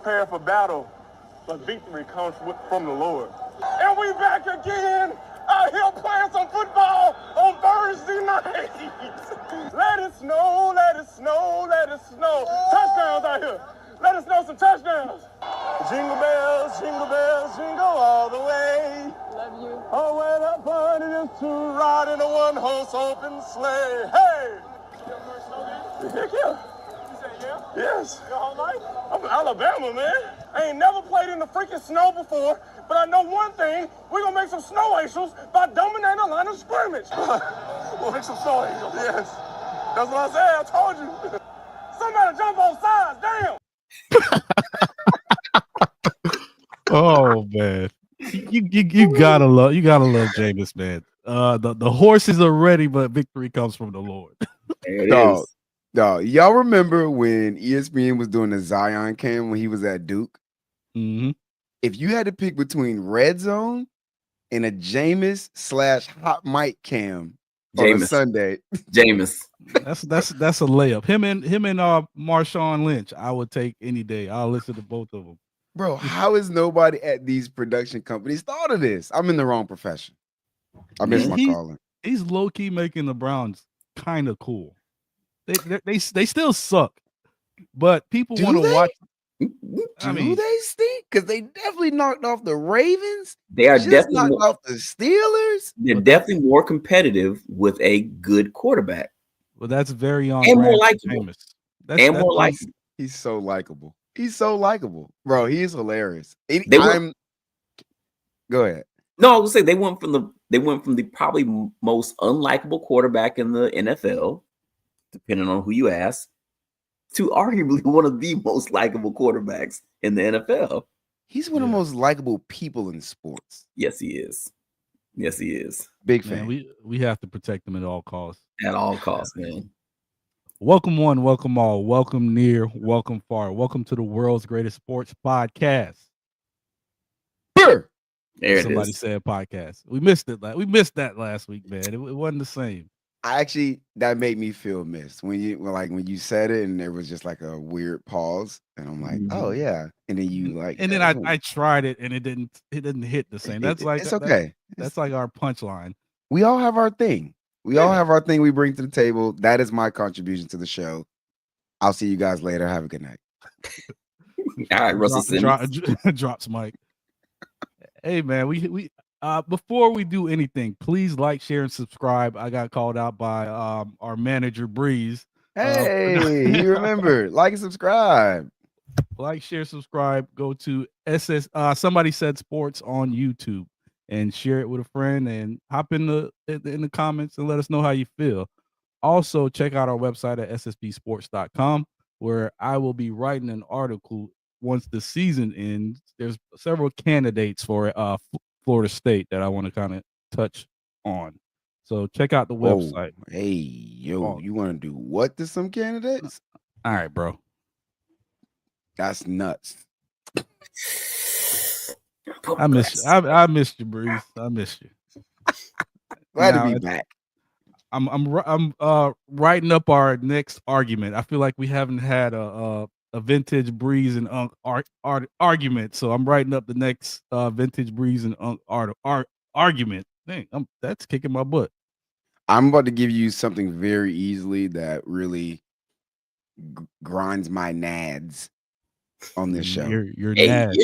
prepare for battle, but victory comes from the Lord. And we back again out here playing some football on Thursday night. Let it snow, let it snow, let it snow. Touchdowns out here. Let us know some touchdowns. Jingle bells, jingle all the way. Love you. Oh, where the fun it is to ride in a one-horse open sleigh. Hey! You ever heard snow game? Heck yeah. You said yeah? Yes. Your whole life? I'm from Alabama, man. I ain't never played in the freaking snow before, but I know one thing. We're going to make some snow angels by dominating a line of scrimmage. We'll make some snow angels. Yes. That's what I said. I told you. Somebody jump on sides. Damn. Oh man, you gotta love Jameis, man. The horses are ready, but victory comes from the Lord. There it is. Dog, y'all remember when ESPN was doing the Zion cam when he was at Duke? Mm-hmm. If you had to pick between Red Zone and a Jameis / Hot Mic cam on a Sunday, Jameis. That's a layup. Him and Marshawn Lynch, I would take any day. I'll listen to both of them. Bro, how is nobody at these production companies thought of this? I'm in the wrong profession. I missed my calling. He's low key making the Browns kind of cool. They still suck, but people want to watch. Do they stink? Because they definitely knocked off the Ravens. They are just definitely knocked off the Steelers. They're definitely more competitive with a good quarterback. Well, that's very on and more likable. And more likable. He's so likable. He's so likable, bro. He's hilarious. Go ahead. No, I was gonna say they went from the probably most unlikable quarterback in the NFL, depending on who you ask, to arguably one of the most likable quarterbacks in the NFL. He's one of the most likable people in sports. Yes, he is. Yes, he is. Big fan. We have to protect him at all costs. At all costs, man. Welcome one, welcome all, welcome near, welcome far. Welcome to the world's greatest sports podcast. Somebody said podcast. We missed it. We missed that last week, man. It wasn't the same. That made me feel missed when you said it and there was just like a weird pause and I'm like, oh yeah, and then you like, and then I tried it and it didn't hit the same. That's like it's okay. That's like our punchline. We all have our thing. We all have our thing we bring to the table. That is my contribution to the show. I'll see you guys later. Have a good night. All right, Russell drops Mike. Hey man, we before we do anything, please like, share, and subscribe. I got called out by our manager Breeze. Hey, you remember, like and subscribe. Like, share, subscribe. Go to Somebody Said Sports on YouTube and share it with a friend and hop in the comments and let us know how you feel. Also, check out our website at sspsports.com, where I will be writing an article once the season ends. There's several candidates for Florida State that I want to kind of touch on. So check out the website. Hey, you want to do what to some candidates? All right, bro. That's nuts. I missed you, Breeze. I missed you. Glad to be back. I'm writing up our next argument. I feel like we haven't had a vintage Breeze and Unk argument, so I'm writing up the next vintage Breeze and Unk argument. Dang, that's kicking my butt. I'm about to give you something very easily that really grinds my nads on this show. Your nads.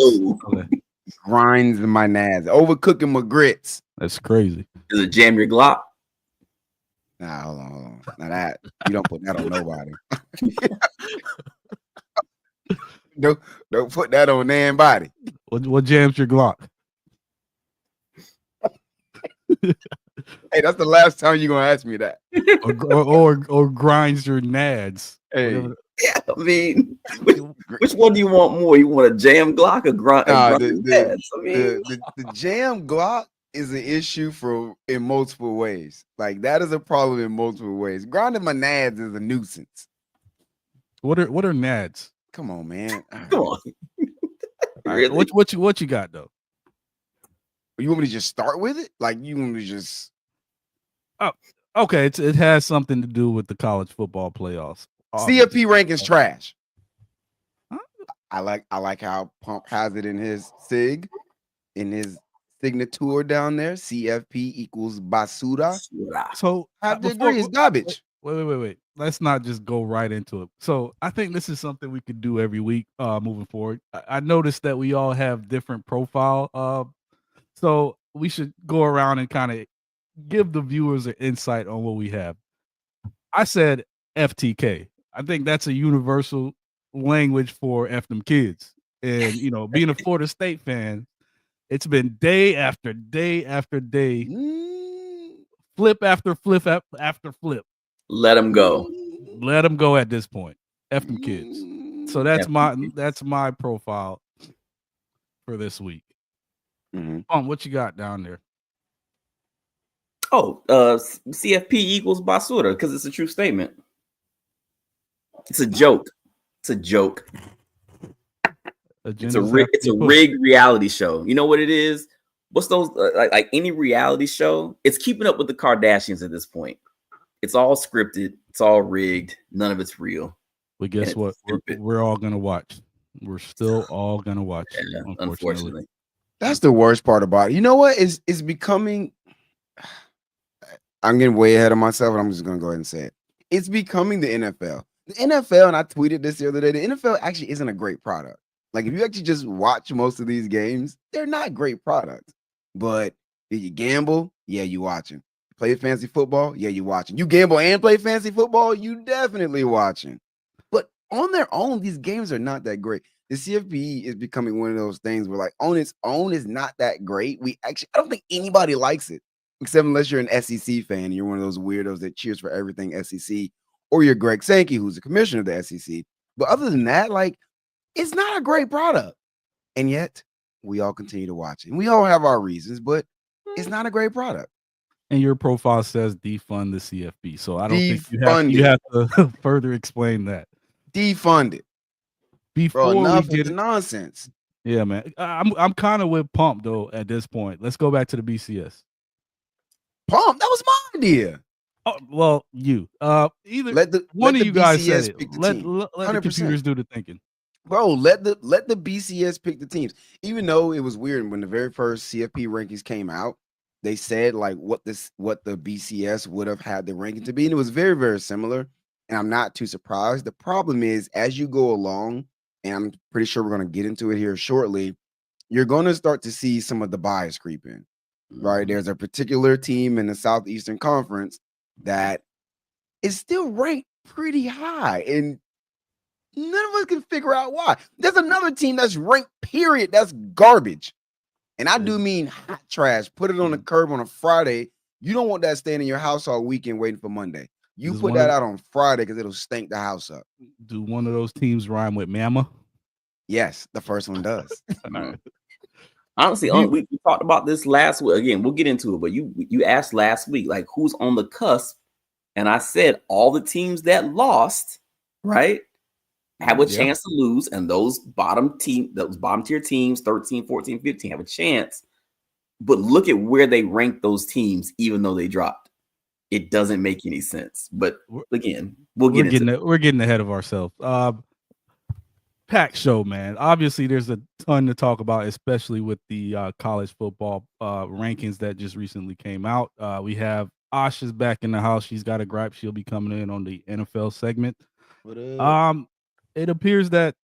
Grinds my nads. Overcooking my grits. That's crazy. Does it jam your Glock? Nah, hold on. Now that you don't put that on nobody. Don't put that on anybody. What jams your Glock? Hey, that's the last time you're gonna ask me that. or grinds your nads. Hey, yeah, I mean, which one do you want more? You want a jam Glock or grind? The jam Glock is an issue in multiple ways. Like that is a problem in multiple ways. Grinding my nads is a nuisance. What are nads? Come on, man. Come on. Really? What you got though? You want me to just start with it? Like you want me to just? Oh, okay. It has something to do with the college football playoffs. CFP rankings trash. Huh? I like how Pump has it in his signature down there. CFP equals basura. So I have to agree, it's garbage. Wait. Let's not just go right into it. So I think this is something we could do every week moving forward. I noticed that we all have different profile. So we should go around and kind of give the viewers an insight on what we have. I said FTK. I think that's a universal language for F them kids. And, you know, being a Florida State fan, it's been day after day after day, flip after flip after flip. Let them go. Let them go at this point. F them kids. So that's my profile for this week. What you got down there? Oh, CFP equals basura because it's a true statement. It's a joke. It's a joke. It's a rigged reality show. You know what it is? What's those like any reality show? It's keeping up with the Kardashians at this point. It's all scripted. It's all rigged. None of it's real. But guess what? We're all gonna watch. We're still all gonna watch. Yeah, unfortunately. That's the worst part about it. You know what? It's becoming. I'm getting way ahead of myself, and I'm just gonna go ahead and say it. It's becoming the NFL. The NFL, and I tweeted this the other day. The NFL actually isn't a great product. Like if you actually just watch most of these games, they're not great products. But did you gamble? Yeah, you watching. Play fantasy football? Yeah, you watching. You gamble and play fantasy football? You definitely watching. But on their own, these games are not that great. The CFP is becoming one of those things where, like, on its own is not that great. I don't think anybody likes it, except unless you're an SEC fan and you're one of those weirdos that cheers for everything SEC, or you're Greg Sankey, who's the commissioner of the SEC. But other than that, like, it's not a great product. And yet, we all continue to watch it. And we all have our reasons, but it's not a great product. And your profile says defund the CFP. So I don't think you have to further explain that. Defund it. Before enough we get with the nonsense. Yeah, man. I'm kind of with Pump though at this point. Let's go back to the BCS. Pump, that was my idea. Oh, well, you. Either one of you guys said it. Let the computers do the thinking. Bro, let the BCS pick the teams. Even though it was weird when the very first CFP rankings came out, they said like what the BCS would have had the ranking to be, and it was very, very similar. And I'm not too surprised. The problem is, as you go along, and I'm pretty sure we're going to get into it here shortly, you're going to start to see some of the bias creep in, right? There's a particular team in the Southeastern Conference that is still ranked pretty high, and none of us can figure out why. There's another team that's ranked, period, that's garbage. And I do mean hot trash. Put it on the curb on a Friday. You don't want that staying in your house all weekend waiting for Monday. You put that out on Friday because it'll stink the house up. Do one of those teams rhyme with Mama? Yes, the first one does. Honestly, we talked about this last week. Again, we'll get into it, but you asked last week, like, who's on the cusp? And I said all the teams that lost, right, have a chance to lose, and those bottom tier teams, 13, 14, 15, have a chance. But look at where they rank those teams, even though they dropped. It doesn't make any sense. But again, we're getting ahead of ourselves. Pack show, man. Obviously, there's a ton to talk about, especially with the college football rankings that just recently came out. We have Asha's back in the house. She's got a gripe. She'll be coming in on the NFL segment. It appears that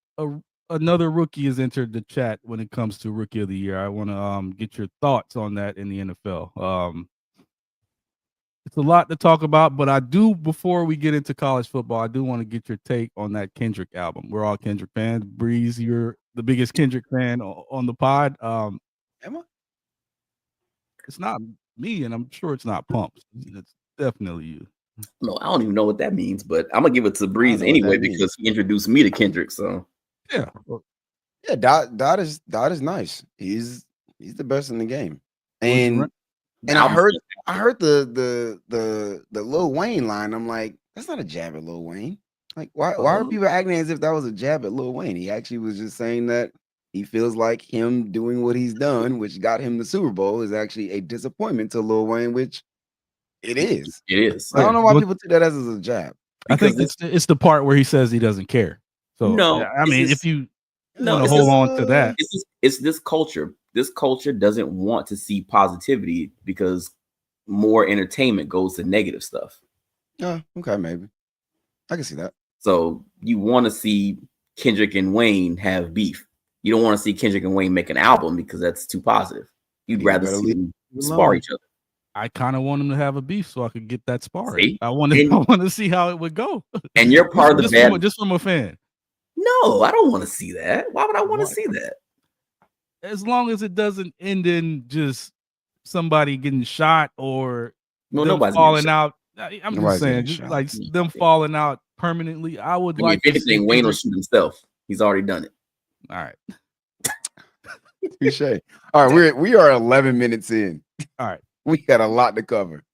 another rookie has entered the chat when it comes to Rookie of the Year. I want to get your thoughts on that in the NFL. It's a lot to talk about, but I do, before we get into college football, I do want to get your take on that Kendrick album. We're all Kendrick fans. Breeze, you're the biggest Kendrick fan on the pod. Am I? It's not me, and I'm sure it's not Pumps. It's definitely you. No, I don't even know what that means, but I'm gonna give it to Breeze anyway because he introduced me to Kendrick. So yeah, Dot is nice. He's the best in the game, and I heard the Lil Wayne line. I'm like, that's not a jab at Lil Wayne. Like, why are people acting as if that was a jab at Lil Wayne? He actually was just saying that he feels like him doing what he's done, which got him the Super Bowl, is actually a disappointment to Lil Wayne, which it is. It is. I don't know why people take that as a jab. I think it's the part where he says he doesn't care. So no, I mean, if you No, to hold on to that. It's this culture. This culture doesn't want to see positivity because more entertainment goes to negative stuff. Yeah, okay, maybe I can see that. So you want to see Kendrick and Wayne have beef. You don't want to see Kendrick and Wayne make an album because that's too positive. You'd rather see them spar each other. I kind of want them to have a beef so I could get that sparring. See? I want to see how it would go. And you're part of the bad. Just from a fan. No, I don't want to see that. Why would I want to see that? As long as it doesn't end in just somebody getting shot or them falling out. I'm just saying, just like them falling out permanently. I would like if anything, Wayne will shoot himself. He's already done it. All right. Touche. All right, we are 11 minutes in. All right. We got a lot to cover.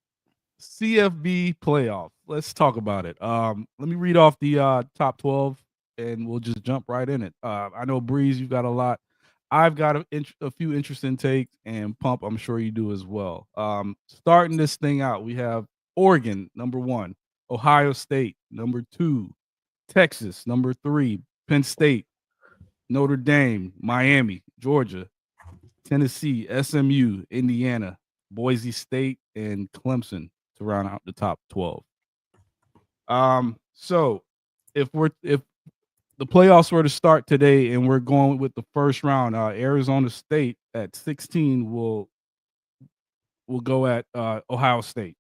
CFB playoff. Let's talk about it. Let me read off the top 12 and we'll just jump right in it. I know Breeze, you've got a lot. I've got a few interesting takes, and Pump, I'm sure you do as well. Starting this thing out, we have Oregon, number 1, Ohio State, number 2, Texas, number 3, Penn State, Notre Dame, Miami, Georgia, Tennessee, SMU, Indiana, Boise State, and Clemson to round out the top 12. So if the playoffs were to start today and we're going with the first round, Arizona State at 16 will go at Ohio State.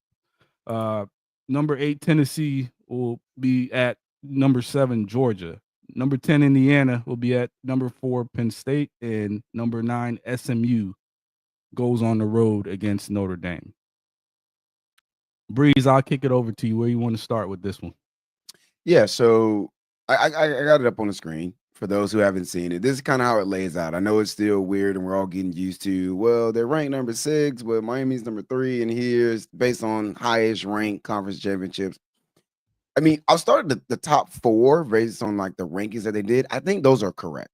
Number 8 Tennessee will be at number 7 Georgia. Number 10 Indiana will be at number 4 Penn State, and number 9 SMU goes on the road against Notre Dame. Breeze, I'll kick it over to you. Where you want to start with this one? Yeah, so I got it up on the screen for those who haven't seen it. This is kind of how it lays out. I know it's still weird and we're all getting used to, well, they're ranked number 6, but Miami's number 3, and here's based on highest ranked conference championships. I mean, I'll start the top 4 based on like the rankings that they did. I think those are correct.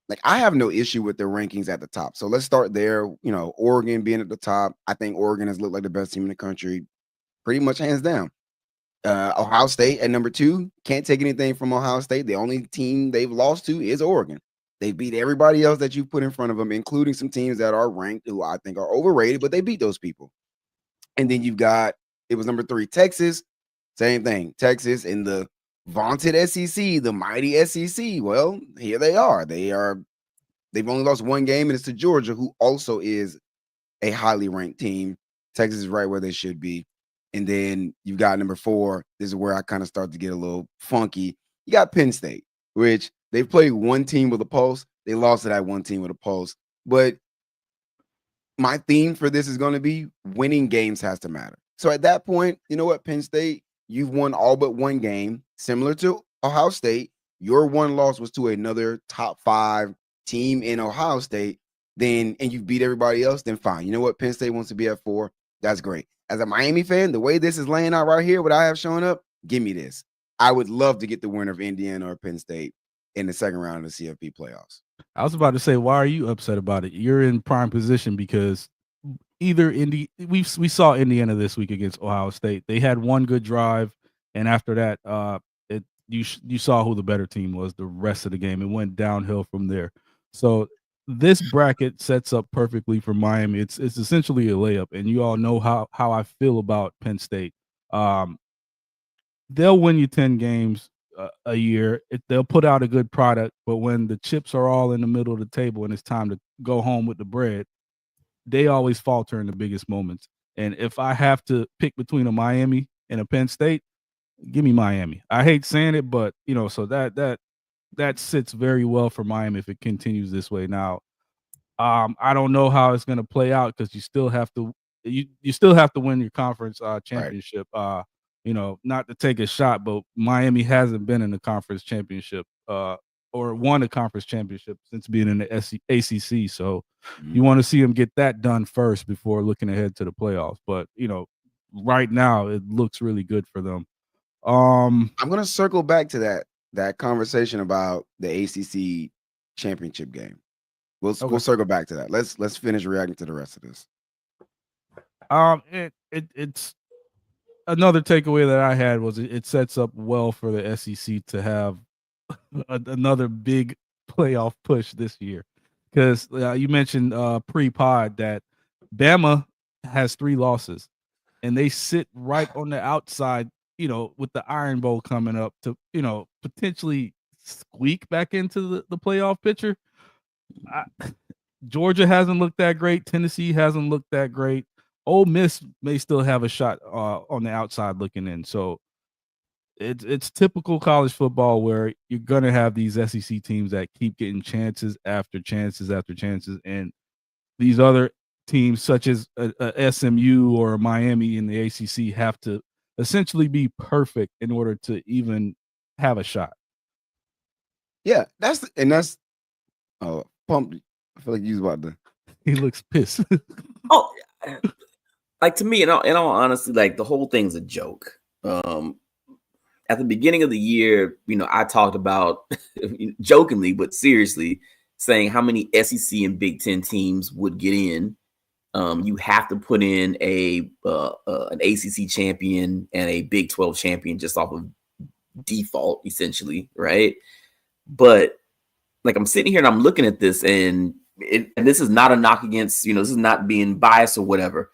Like, I have no issue with their rankings at the top. So let's start there. You know, Oregon being at the top. I think Oregon has looked like the best team in the country, pretty much hands down. Ohio State at number 2. Can't take anything from Ohio State. The only team they've lost to is Oregon. They beat everybody else that you put in front of them, including some teams that are ranked who I think are overrated, but they beat those people. And then you've got, it was number 3, Texas. Same thing. Texas in the vaunted SEC, the mighty SEC. Well, here they are. They've only lost 1 game, and it's to Georgia, who also is a highly ranked team. Texas is right where they should be. And then you've got number 4. This is where I kind of start to get a little funky. You got Penn State, which they've played 1 team with a pulse. They lost to that 1 team with a pulse. But my theme for this is going to be winning games has to matter. So at that point, you know what, Penn State, you've won all but 1 game, similar to Ohio State. Your 1 loss was to another top 5 team in Ohio State. And you beat everybody else, then fine. You know what, Penn State wants to be at 4. That's great. As a Miami fan, the way this is laying out right here, what I have showing up, give me this. I would love to get the winner of Indiana or Penn State in the second round of the CFP playoffs. I was about to say, why are you upset about it? You're in prime position because either we saw Indiana this week against Ohio State. They had 1 good drive, and after that, you saw who the better team was the rest of the game. It went downhill from there. So this bracket sets up perfectly for Miami. It's essentially a layup, and you all know how I feel about Penn State. They'll win you 10 games a year. They'll put out a good product, but when the chips are all in the middle of the table and it's time to go home with the bread, they always falter in the biggest moments. And if I have to pick between a Miami and a Penn State, give me Miami. I hate saying it, but so that sits very well for Miami if it continues this way. Now, I don't know how it's going to play out because you still have to win your conference championship. Right. Not to take a shot, but Miami hasn't been in the conference championship or won a conference championship since being in the ACC. So you want to see them get that done first before looking ahead to the playoffs. But right now it looks really good for them. I'm going to circle back to that conversation about the ACC championship game. We'll circle back to that. Let's finish reacting to the rest of this. It's another takeaway that I had was it sets up well for the SEC to have another big playoff push this year. Because you mentioned pre-pod that Bama has 3 losses, and they sit right on the outside, with the Iron Bowl coming up to, potentially squeak back into the playoff picture. Georgia hasn't looked that great. Tennessee hasn't looked that great. Ole Miss may still have a shot on the outside looking in. So it's typical college football where you're gonna have these SEC teams that keep getting chances after chances after chances, and these other teams such as a SMU or a Miami in the ACC have to essentially be perfect in order to even have a shot. Yeah, that's pumped. I feel like you was about to. He looks pissed. Oh, like to me, in all honesty, like the whole thing's a joke. At the beginning of the year, I talked about jokingly, but seriously, saying how many SEC and Big Ten teams would get in. You have to put in an ACC champion and a Big 12 champion just off of default, essentially, right? But like I'm sitting here and I'm looking at this, and this is not a knock against, this is not being biased or whatever.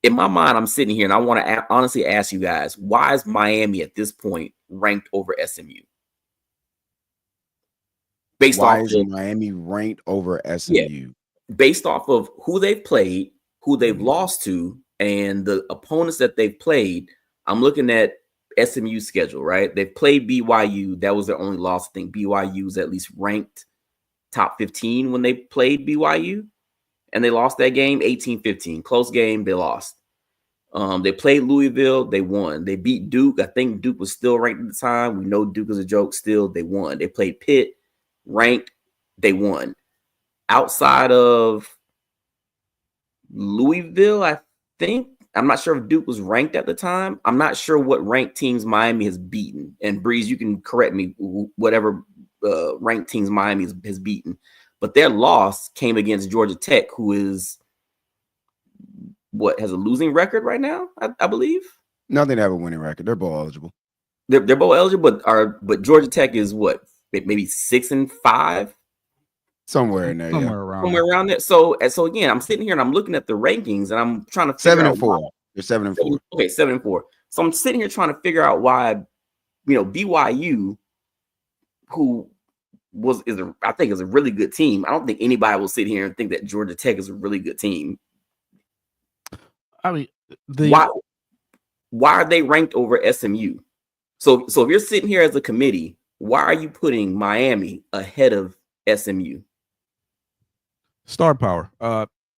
In my mind, I'm sitting here and I want to honestly ask you guys, why is Miami at this point ranked over SMU? Why is Miami ranked over SMU? Yeah, based off of who they've played, who they've lost to, and the opponents that they've played. I'm looking at SMU's schedule, right? They've played BYU. That was their only loss. I think BYU was at least ranked top 15 when they played BYU. And they lost that game 18-15. Close game, they lost. They played Louisville, they won. They beat Duke. I think Duke was still ranked at the time. We know Duke is a joke still. They won. They played Pitt, ranked, they won. Outside of Louisville, I think, I'm not sure if Duke was ranked at the time. I'm not sure what ranked teams Miami has beaten. And Breeze, you can correct me, whatever ranked teams Miami has beaten. But their loss came against Georgia Tech, who is has a losing record right now, I believe. No, they have a winning record. They're bowl eligible. They're bowl eligible, but Georgia Tech is what, maybe 6-5, somewhere in there, somewhere around there. So again, I'm sitting here and I'm looking at the rankings and I'm trying to figure 7-4. They're 7-4. Okay, 7-4. So I'm sitting here trying to figure out why, BYU, who I think is a really good team. I don't think anybody will sit here and think that Georgia Tech is a really good team. I mean, why are they ranked over SMU? So if you're sitting here as a committee, why are you putting Miami ahead of SMU? Star power.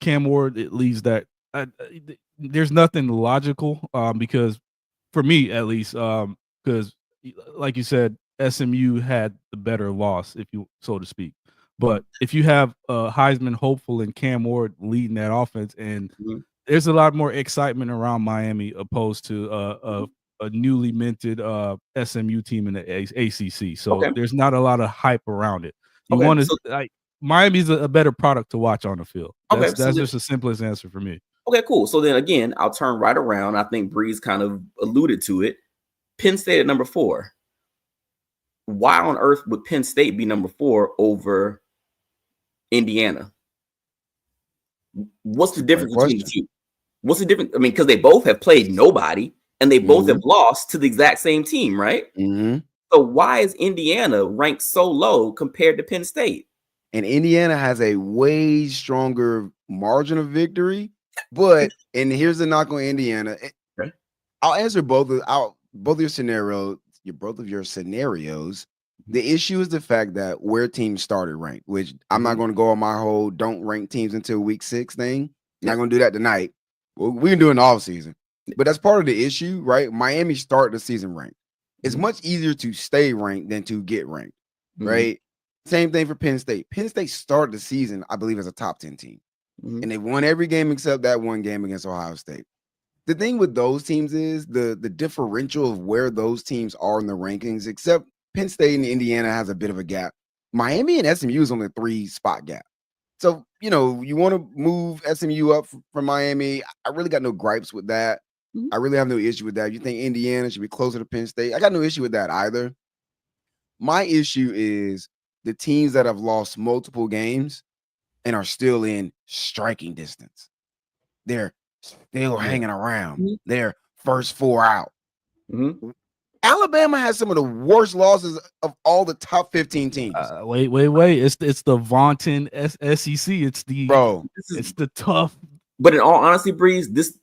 Cam Ward, it leads that. There's nothing logical because for me at least, because like you said, SMU had the better loss, if you so to speak. But if you have Heisman hopeful and Cam Ward leading that offense, and there's a lot more excitement around Miami opposed to a newly minted SMU team in the ACC. So there's not a lot of hype around it. You want to like Miami's a better product to watch on the field. That's just the simplest answer for me. Okay, cool. So then again, I'll turn right around. I think Breeze kind of alluded to it. Penn State at number 4. Why on earth would Penn State be number 4 over Indiana? What's the difference between the two? What's the difference? I mean, because they both have played nobody and they both have lost to the exact same team, right? So why is Indiana ranked so low compared to Penn State? And Indiana has a way stronger margin of victory. But and here's the knock on Indiana. I'll answer both of your scenarios. Both of your scenarios. The issue is the fact that where teams started ranked, which I'm not going to go on my whole don't rank teams until week 6 thing. Not going to do that tonight. Well, we can do it in the off season, but that's part of the issue, right? Miami started the season ranked. It's much easier to stay ranked than to get ranked, right? Same thing for Penn State. Penn State started the season, I believe, as a top 10 team, and they won every game except that one game against Ohio State. The thing with those teams is the differential of where those teams are in the rankings, except Penn State and Indiana has a bit of a gap. Miami and SMU is only a 3-spot gap. So, you want to move SMU up from Miami. I really got no gripes with that. I really have no issue with that. You think Indiana should be closer to Penn State? I got no issue with that either. My issue is the teams that have lost multiple games and are still in striking distance. They're still hanging around. They're first 4 out. Alabama has some of the worst losses of all the top 15 teams. Wait. It's the vaunting SEC. It's the tough. But in all honesty, Breeze, this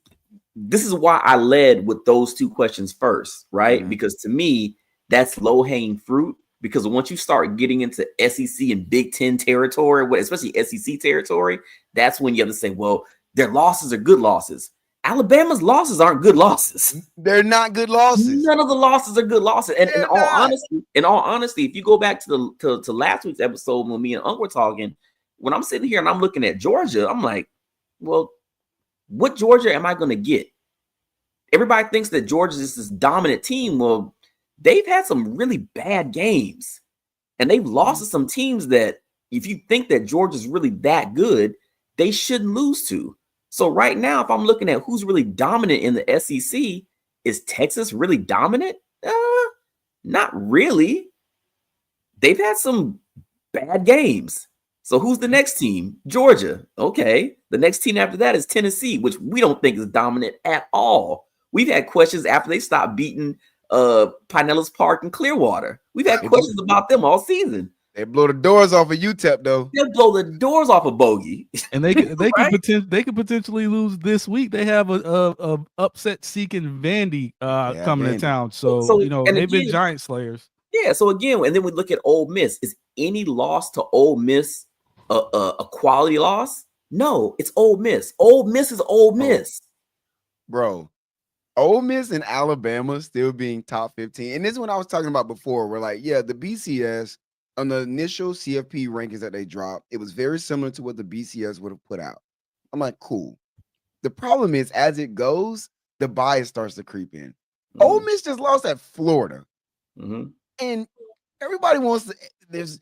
is why I led with those two questions first, right? Because to me, that's low-hanging fruit. Because once you start getting into SEC and Big Ten territory, especially SEC territory, that's when you have to say, well, their losses are good losses. Alabama's losses aren't good losses. They're not good losses. None of the losses are good losses. And in all honesty, if you go back to last week's episode when me and Unc were talking, when I'm sitting here and I'm looking at Georgia, I'm like, well, what Georgia am I going to get? Everybody thinks that Georgia is this dominant team. Well, they've had some really bad games, and they've lost to some teams that if you think that Georgia's really that good, they shouldn't lose to. So right now, if I'm looking at who's really dominant in the SEC, is Texas really dominant? Not really. They've had some bad games. So who's the next team? Georgia. Okay. The next team after that is Tennessee, which we don't think is dominant at all. We've had questions after they stopped beating Pinellas Park and Clearwater. We've had questions about them all season. They blow the doors off of UTEP, though. They'll blow the doors off of Bogey, and they right? could potentially lose this week. They have a upset seeking Vandy coming to town, so they've been giant slayers. Yeah. So again, and then we look at Ole Miss. Is any loss to Ole Miss a quality loss? No, it's Ole Miss. Ole Miss is Ole Miss, bro. Ole Miss and Alabama still being top 15, and this is what I was talking about before. We're like, yeah, the BCS. On the initial CFP rankings that they dropped, it was very similar to what the BCS would have put out. I'm like, cool. The problem is, as it goes, the bias starts to creep in. Ole Miss just lost at Florida. And everybody wants to, there's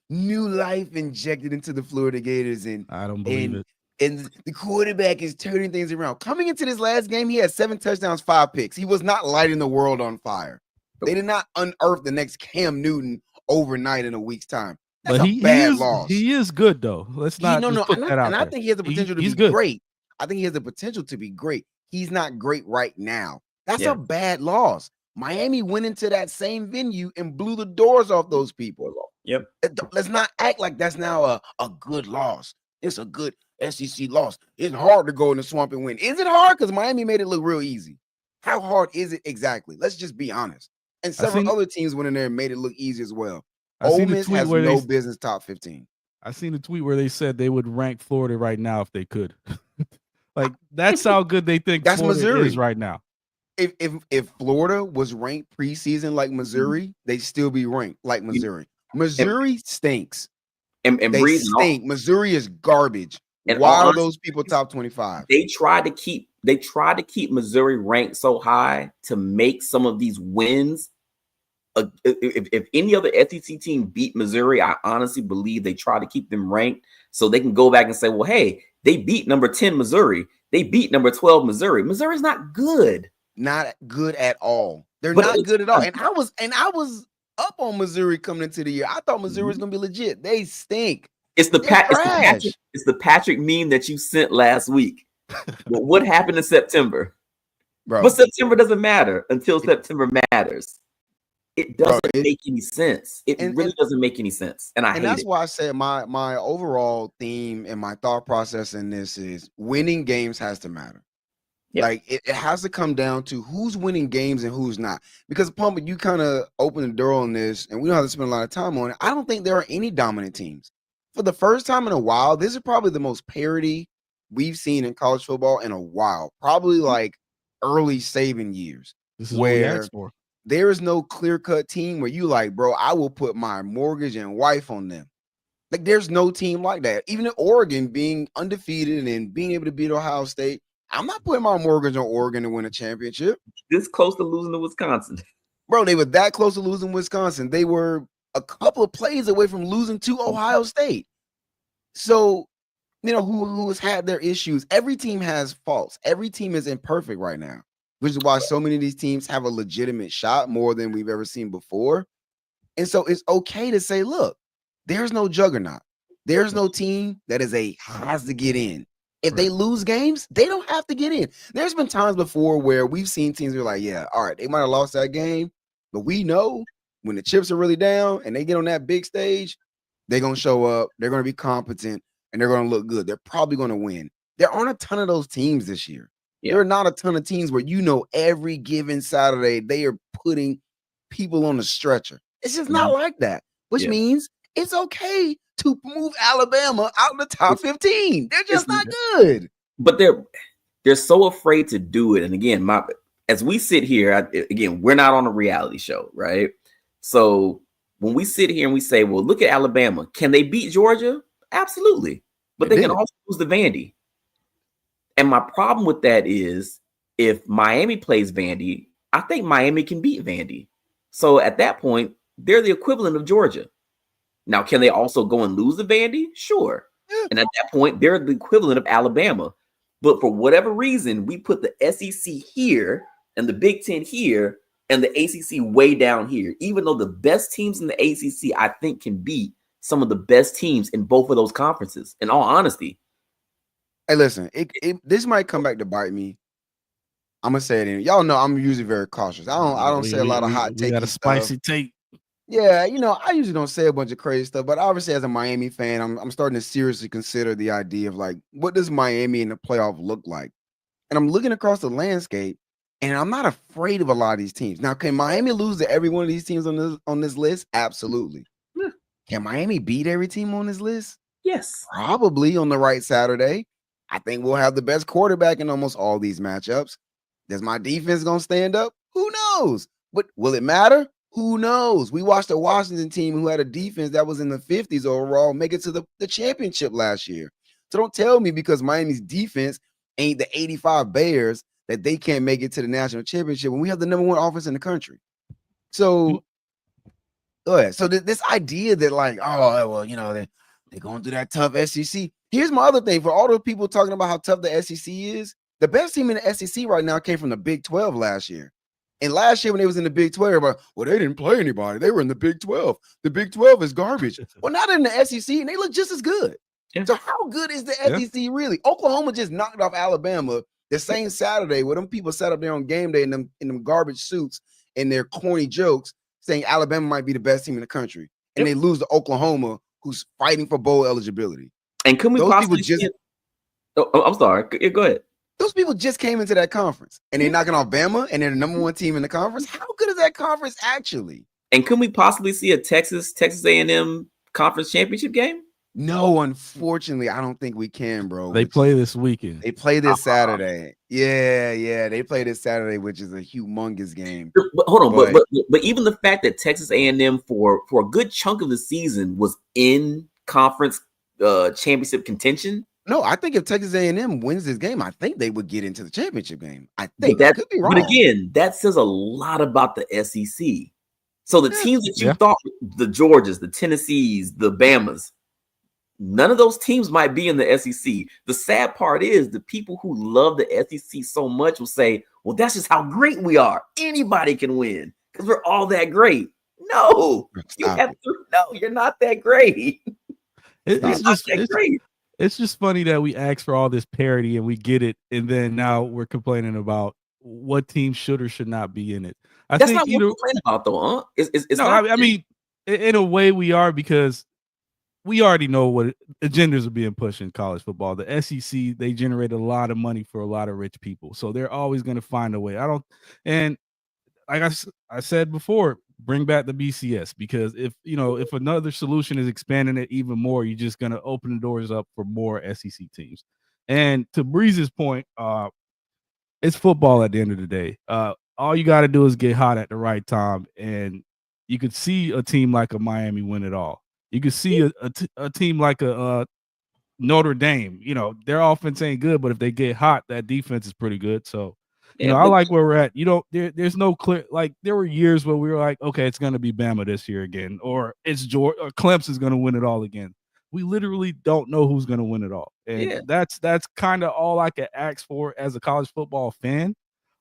new life injected into the Florida Gators. And I don't believe it. And the quarterback is turning things around. Coming into this last game, he had 7 touchdowns, 5 picks. He was not lighting the world on fire. They did not unearth the next Cam Newton overnight in a week's time. That's a bad loss. He is good though. Let's not put that out and there. I think he has the potential to be great. I think he has the potential to be great. He's not great right now. That's a bad loss. Miami went into that same venue and blew the doors off those people. Yep. Let's not act like that's now a good loss. It's a good SEC loss. It's hard to go in the swamp and win. Is it hard? Because Miami made it look real easy. How hard is it exactly? Let's just be honest. And several other teams went in there and made it look easy as well. Ole Miss has no business top 15. I seen a tweet where they said they would rank Florida right now if they could. Like that's how good they think that's Florida Missouri is right now. If Florida was ranked preseason like Missouri, they'd still be ranked like Missouri. Missouri stinks. And they stink. Missouri is garbage. And why are those people top 25? They try to keep Missouri ranked so high to make some of these wins. If any other SEC team beat Missouri, I honestly believe they try to keep them ranked so they can go back and say, well, hey, they beat number 10 Missouri. They beat number 12 Missouri. Missouri's not good. Not good at all. They're not good at all. And I was up on Missouri coming into the year. I thought Missouri was going to be legit. They stink. It's the Patrick meme that you sent last week. But what happened in September? Bro. But September doesn't matter until September matters. It doesn't make any sense. It really doesn't make any sense. And that's why I said my overall theme and my thought process in this is winning games has to matter. Yep. Like it has to come down to who's winning games and who's not. Because Pump, you kind of open the door on this, and we don't have to spend a lot of time on it. I don't think there are any dominant teams. For the first time in a while, this is probably the most parity we've seen in college football in a while. Probably like early Saban years. This is where what we asked for. There is no clear-cut team where you like, bro, I will put my mortgage and wife on them. Like, there's no team like that. Even in Oregon being undefeated and being able to beat Ohio State, I'm not putting my mortgage on Oregon to win a championship. This close to losing to Wisconsin. Bro, they were that close to losing Wisconsin. They were a couple of plays away from losing to Ohio State. So, who has had their issues. Every team has faults. Every team is imperfect right now, which is why so many of these teams have a legitimate shot more than we've ever seen before. And so it's okay to say, look, there's no juggernaut. There's no team that has to get in. If they lose games, they don't have to get in. There's been times before where we've seen teams who are like, yeah, all right, they might have lost that game, but we know when the chips are really down and they get on that big stage, they're going to show up, they're going to be competent, and they're going to look good. They're probably going to win. There aren't a ton of those teams this year. Yeah. There are not a ton of teams where every given Saturday they are putting people on the stretcher. It's just not like that, which means it's okay to move Alabama out of the top 15. They're just not good. But they're so afraid to do it. And again, as we sit here, we're not on a reality show, right? So when we sit here and we say, well, look at Alabama. Can they beat Georgia? Absolutely. But they can also lose to Vandy. And my problem with that is if Miami plays Vandy, I think Miami can beat Vandy. So at that point, they're the equivalent of Georgia. Now, can they also go and lose to Vandy? Sure. And at that point, they're the equivalent of Alabama. But for whatever reason, we put the SEC here and the Big Ten here and the ACC way down here, even though the best teams in the ACC, I think, can beat some of the best teams in both of those conferences, in all honesty. Hey, listen, this might come back to bite me. I'm going to say it. Y'all know I'm usually very cautious. I don't say a lot of hot takes. We got a spicy take. Yeah, I usually don't say a bunch of crazy stuff, but obviously as a Miami fan, I'm starting to seriously consider the idea of like, what does Miami in the playoff look like? And I'm looking across the landscape, and I'm not afraid of a lot of these teams. Now, can Miami lose to every one of these teams on this list? Absolutely. Yeah. Can Miami beat every team on this list? Yes. Probably on the right Saturday. I think we'll have the best quarterback in almost all these matchups. Is my defense going to stand up? Who knows? But will it matter? Who knows? We watched a Washington team who had a defense that was in the 50s overall make it to the championship last year. So don't tell me because Miami's defense ain't the 85 Bears that they can't make it to the national championship when we have the number one offense in the country. So, so this idea that like, oh, well, they're going through that tough SEC. Here's my other thing. For all the people talking about how tough the SEC is, the best team in the SEC right now came from the Big 12 last year. And last year when they was in the Big 12, well, they didn't play anybody. They were in the Big 12. The Big 12 is garbage. Well, now they're in the SEC, and they look just as good. Yeah. So how good is the SEC really? Oklahoma just knocked off Alabama the same Saturday where them people sat up there on game day in them garbage suits and their corny jokes saying Alabama might be the best team in the country. And they lose to Oklahoma, who's fighting for bowl eligibility. And can we possibly I'm sorry. Go ahead. Those people just came into that conference and they're knocking off Bama and they're the number one team in the conference. How good is that conference actually? And can we possibly see a Texas A&M conference championship game? No, unfortunately, I don't think we can, bro. They play this weekend. They play this Saturday. Yeah. They play this Saturday, which is a humongous game. But hold on, but even the fact that Texas A&M for a good chunk of the season was in conference championship contention. No, I think if Texas A&M wins this game, I think they would get into the championship game. I think that could be wrong. But again, that says a lot about the SEC. So the teams that you thought, the Georgias, the Tennessees, the Bamas, none of those teams might be in the SEC. The sad part is the people who love the SEC so much will say, well, that's just how great we are. Anybody can win because we're all that great. No, you're not that great. It's not that great. It's just funny that we ask for all this parity and we get it, and then now we're complaining about what team should or should not be in it. That's not what we're complaining about, though, huh? It's I mean, in a way we are, because we already know what agendas are being pushed in college football. The SEC, they generate a lot of money for a lot of rich people, so they're always going to find a way. And like I said before, bring back the BCS, because if another solution is expanding it even more, you're just going to open the doors up for more SEC teams. And to Breeze's point, it's football at the end of the day. All you got to do is get hot at the right time, and you could see a team like a Miami win it all. You could see a team like a Notre Dame. Their offense ain't good, but if they get hot, that defense is pretty good. So I like where we're at. There's no clear, like there were years where we were like, okay, it's going to be Bama this year again, or it's Georgia, or Clemson's going to win it all again. We literally don't know who's going to win it all. And that's kind of all I can ask for as a college football fan.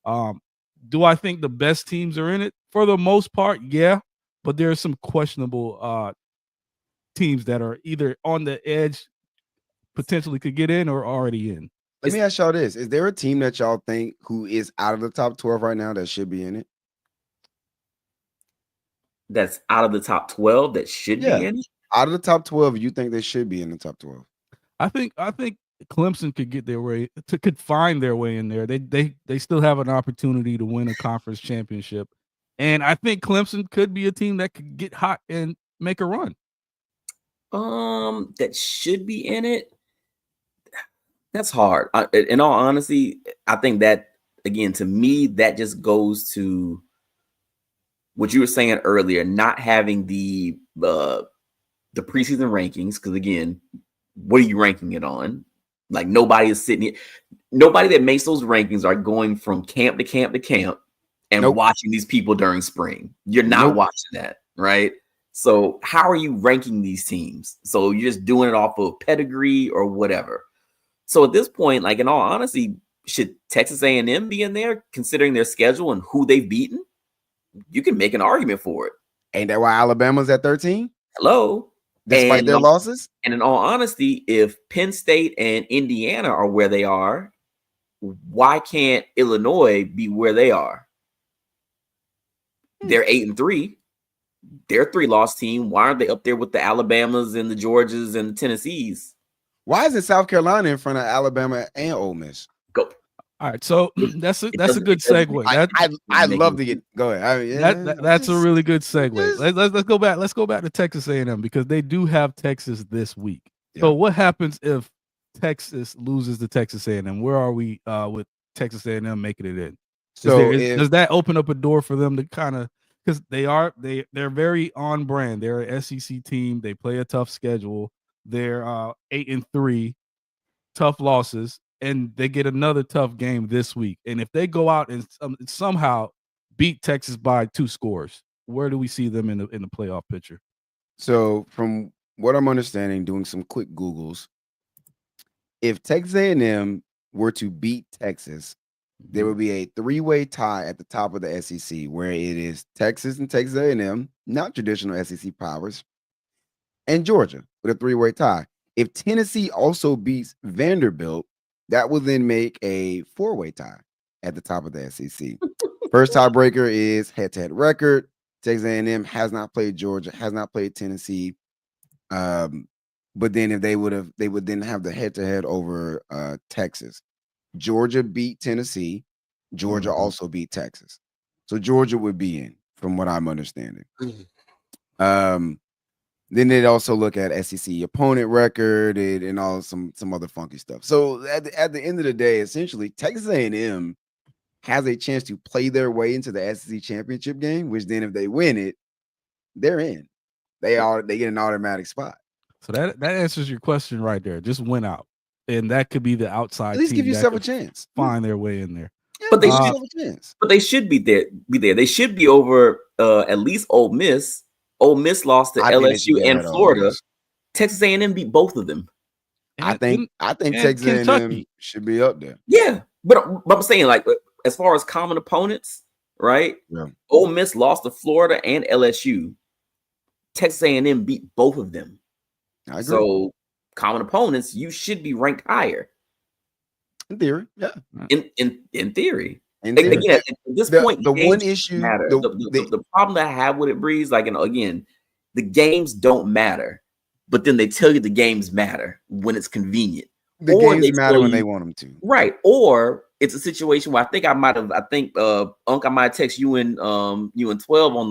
Do I think the best teams are in it? For the most part, yeah, but there are some questionable teams that are either on the edge, potentially could get in, or already in. Let me ask y'all this: is there a team that y'all think who is out of the top 12 right now that should be in it? That's out of the top 12 that should be in it? Out of the top 12, you think they should be in the top 12? I think Clemson could get their way could find their way in there. They still have an opportunity to win a conference championship. And I think Clemson could be a team that could get hot and make a run. That should be in it. That's hard. In all honesty, I think that, again, to me, that just goes to what you were saying earlier, not having the preseason rankings. Because again, what are you ranking it on? Like, nobody is sitting here. Nobody that makes those rankings are going from camp to camp to camp and watching these people during spring. You're not watching that, right? So how are you ranking these teams? So you're just doing it off of pedigree or whatever. So at this point, like, in all honesty, should Texas A&M be in there, considering their schedule and who they've beaten? You can make an argument for it. Ain't that why Alabama's at 13? Hello. Despite their losses? And in all honesty, if Penn State and Indiana are where they are, why can't Illinois be where they are? They're 8-3. They're a 3-loss team. Why aren't they up there with the Alabamas and the Georgias and the Tennessees? Why isn't South Carolina in front of Alabama and Ole Miss? Go. All right, so that's a good segue. I love to get go ahead. That's a really good segue. Let's go back. Let's go back to Texas A&M because they do have Texas this week. Yeah. So what happens if Texas loses to Texas A&M? Where are we with Texas A&M making it in? So does that open up a door for them to kind of, because they're very on brand. They're an SEC team. They play a tough schedule. They're 8-3, tough losses, and they get another tough game this week. And if they go out and somehow beat Texas by 2 scores, where do we see them in the playoff picture? So from what I'm understanding, doing some quick Googles, if Texas A&M were to beat Texas, there would be a 3-way tie at the top of the SEC, where it is Texas and Texas A&M, not traditional SEC powers, and Georgia with a 3-way tie. If Tennessee also beats Vanderbilt, that will then make a 4-way tie at the top of the SEC. First tiebreaker is head-to-head record. Texas A&M has not played Georgia, has not played Tennessee. But then if they would then have the head-to-head over Texas. Georgia beat Tennessee. Georgia also beat Texas. So Georgia would be in, from what I'm understanding. Then they'd also look at SEC opponent record and all some other funky stuff. So at the end of the day, essentially, Texas A&M has a chance to play their way into the SEC championship game, which then if they win it, they're in. They get an automatic spot. So that answers your question right there. Just win out, and that could be the outside. At least team give yourself a chance. Find their way in there. Yeah, but they should be there. They should be over at least Ole Miss. Ole Miss lost to LSU and Florida. Texas A&M beat both of them. I think Texas A&M should be up there. Yeah, but I'm saying, like, as far as common opponents, right? Yeah. Ole Miss lost to Florida and LSU. Texas A&M beat both of them. I agree. So common opponents, you should be ranked higher. In theory, yeah. In theory. And again, at this point, the one issue, the problem that I have with it, Breeze, like, again, the games don't matter, but then they tell you the games matter when it's convenient. The games matter when they want them to, right? Or it's a situation where I might have text you and 12 on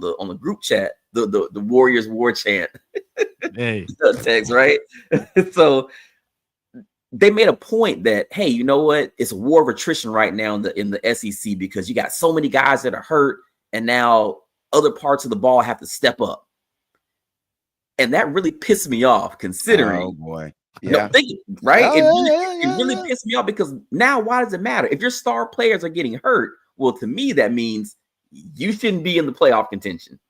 the group chat, the Warriors war chant. Hey, text, right? So they made a point that, hey, you know what? It's a war of attrition right now in the SEC because you got so many guys that are hurt, and now other parts of the ball have to step up. And that really pissed me off, considering. Oh boy, yeah, right? It really pissed me off because now, why does it matter if your star players are getting hurt? Well, to me, that means you shouldn't be in the playoff contention.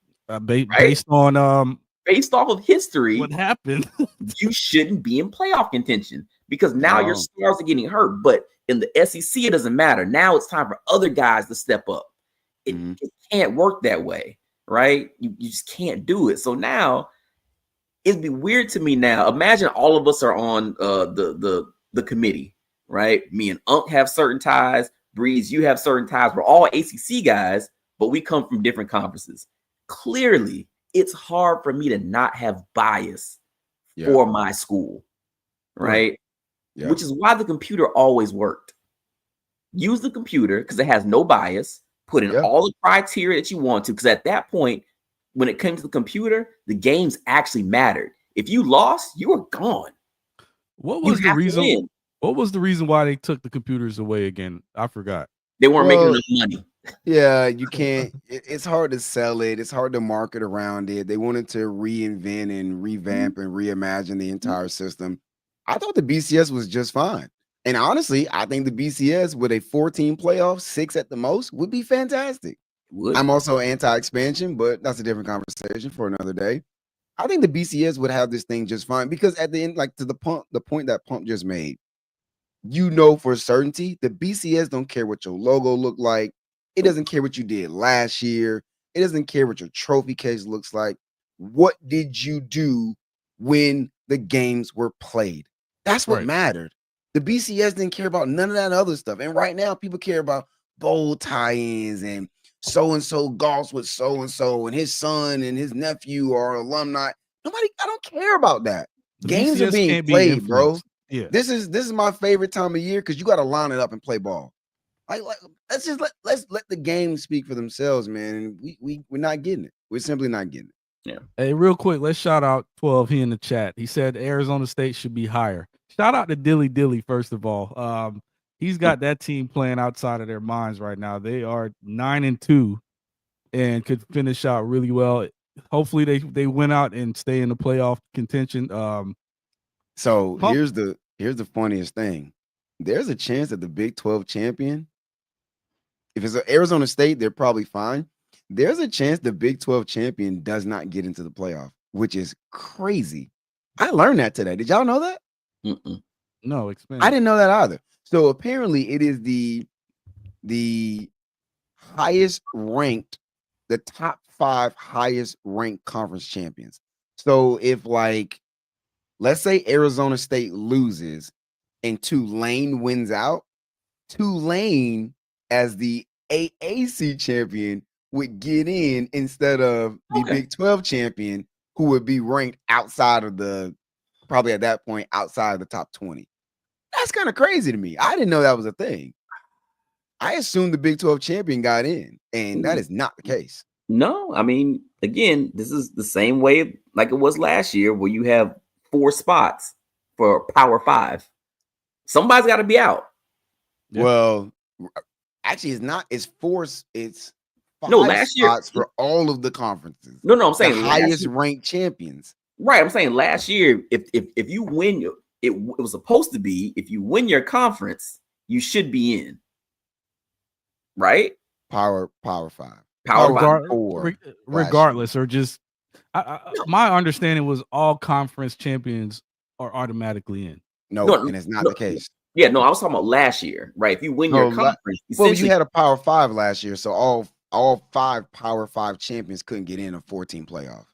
Based off of history, what happened? You shouldn't be in playoff contention. Because now your stars are getting hurt. But in the SEC, it doesn't matter. Now it's time for other guys to step up. It can't work that way, right? You just can't do it. So now it'd be weird to me now. Imagine all of us are on the committee, right? Me and Unc have certain ties. Breeze, you have certain ties. We're all ACC guys, but we come from different conferences. Clearly, it's hard for me to not have bias for my school, right? Yeah. Which is why the computer always worked. Use the computer because it has no bias. Put in all the criteria that you want to, because at that point, when it came to the computer, the games actually mattered. If you lost, you were gone. What was the reason? What was the reason why they took the computers away again? I forgot. They weren't making enough money. Yeah, you can't. It's hard to sell it. It's hard to market around it. They wanted to reinvent and revamp and reimagine the entire system. I thought the BCS was just fine. And honestly, I think the BCS with a 14 playoff, 6 at the most, would be fantastic. I'm also anti-expansion, but that's a different conversation for another day. I think the BCS would have this thing just fine because at the end, like to the point that Pump just made, you know for certainty, the BCS don't care what your logo look like. It doesn't care what you did last year. It doesn't care what your trophy case looks like. What did you do when the games were played? That's what mattered. The BCS didn't care about none of that other stuff. And right now, people care about bowl tie-ins and so-and-so golfs with so-and-so and his son and his nephew are alumni. I don't care about that. Games are being played, bro. Yeah. This is my favorite time of year because you got to line it up and play ball. Like let's let the games speak for themselves, man. We're not getting it. We're simply not getting it. Yeah. Hey, real quick, let's shout out 12 here in the chat. He said Arizona State should be higher. Shout out to Dilly, first of all. He's got that team playing outside of their minds right now. They are 9-2 and could finish out really well. Hopefully they win out and stay in the playoff contention. So here's the funniest thing. There's a chance that the Big 12 champion, if it's Arizona State, they're probably fine. There's a chance the Big 12 champion does not get into the playoff, which is crazy. I learned that today. Did y'all know that? No, explain. I didn't know that either. So apparently it is the highest ranked, the top 5 highest ranked conference champions. So if let's say Arizona State loses and Tulane wins out, Tulane as the AAC champion would get in instead of the Big 12 champion, who would be ranked outside of probably at that point outside of the top 20. That's kind of crazy to me. I didn't know that was a thing. I assumed the Big 12 champion got in, and that is not the case. No, I mean, again, this is the same way like it was last year where you have 4 spots for Power 5. Somebody's got to be out. Yeah. Well, actually, it's not. It's 4. It's 5 last spots year for all of the conferences. No, I'm saying the highest ranked champions. Right. I'm saying last year, if you win, it was supposed to be if you win your conference, you should be in. Right. Power 5. Power 4. Regardless, or just my understanding was all conference champions are automatically in. No, and it's not the case. Yeah, no, I was talking about last year, right? If you win your conference, well, you had a Power 5 last year, so all 5 Power 5 champions couldn't get in a 14 playoff.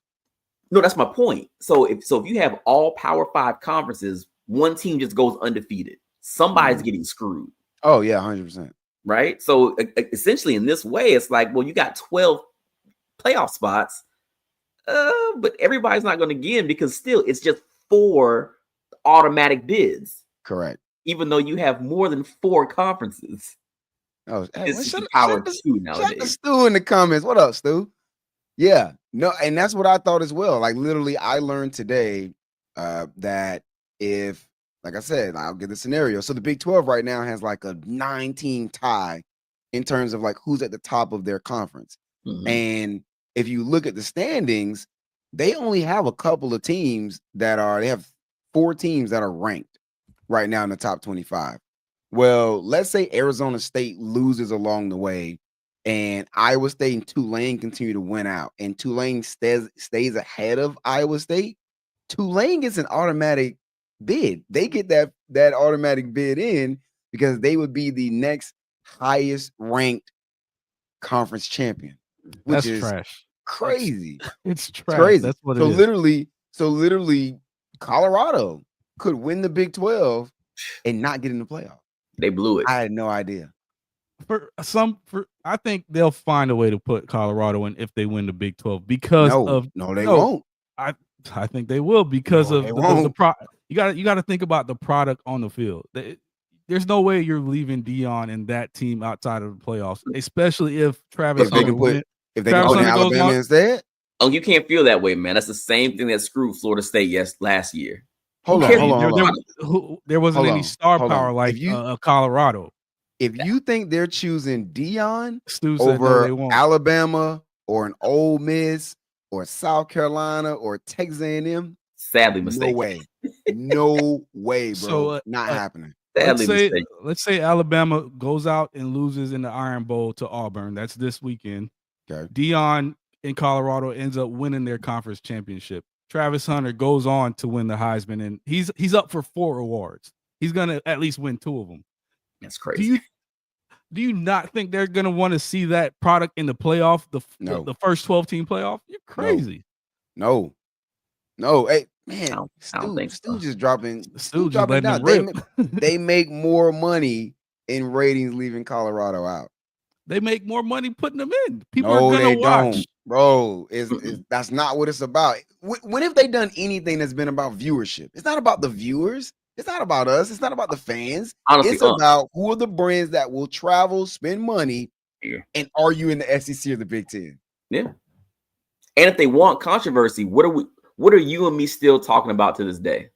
No, that's my point. So if you have all Power 5 conferences, one team just goes undefeated. Somebody's getting screwed. Oh yeah, 100%. Right. So essentially, in this way, it's like, well, you got 12 playoff spots, but everybody's not going to get in because still, it's just 4 automatic bids. Correct. Even though you have more than 4 conferences. Oh, it's Power 2 nowadays. Shut the Stu in the comments. What up, Stu? Yeah, no, and that's what I thought as well. Like literally, I learned today that if, like I said, I'll give the scenario. So the Big 12 right now has like a 9-team tie in terms of like who's at the top of their conference. And if you look at the standings, they only have a couple of teams they have 4 teams that are ranked right now in the top 25. Well, let's say Arizona State loses along the way and Iowa State and Tulane continue to win out and Tulane stays ahead of Iowa State. Tulane gets an automatic bid. They get that automatic bid in because they would be the next highest ranked conference champion, which is trash. Crazy. It's trash. Crazy. That's what it is. is. Literally, So literally, Colorado could win the Big 12 and not get in the playoff. They blew it. I had no idea. I think they'll find a way to put Colorado in if they win the Big 12 because they won't. I think they will because No, of they the won't. you got to think about the product on the field. There's no way you're leaving Dion and that team outside of the playoffs, especially if Travis Hunter if they can put in Alabama instead. Oh, you can't feel that way, man. That's the same thing that screwed Florida State last year. Hold on. There wasn't any star power like Colorado. If you think they're choosing Dion over Alabama or an Ole Miss or South Carolina or Texas A&M, sadly mistaken. No way, bro. So, not happening. Let's say Alabama goes out and loses in the Iron Bowl to Auburn. That's this weekend. Okay. Dion in Colorado ends up winning their conference championship. Travis Hunter goes on to win the Heisman, and he's up for 4 awards. He's gonna at least win 2 of them. That's crazy. Do you not think they're gonna want to see that product in the playoff? The first 12-team playoff? You're crazy. No. Hey, man, I don't think Stu just dropping. Stu just letting them rip. They make more money in ratings leaving Colorado out. They make more money putting them in. People are gonna watch. Don't. Bro, that's not what it's about. When have they done anything that's been about viewership? It's not about the viewers. It's not about us. It's not about the fans. Honestly, it's about who are the brands that will travel, spend money, and are you in the SEC or the Big Ten? Yeah. And if they want controversy, what are you and me still talking about to this day?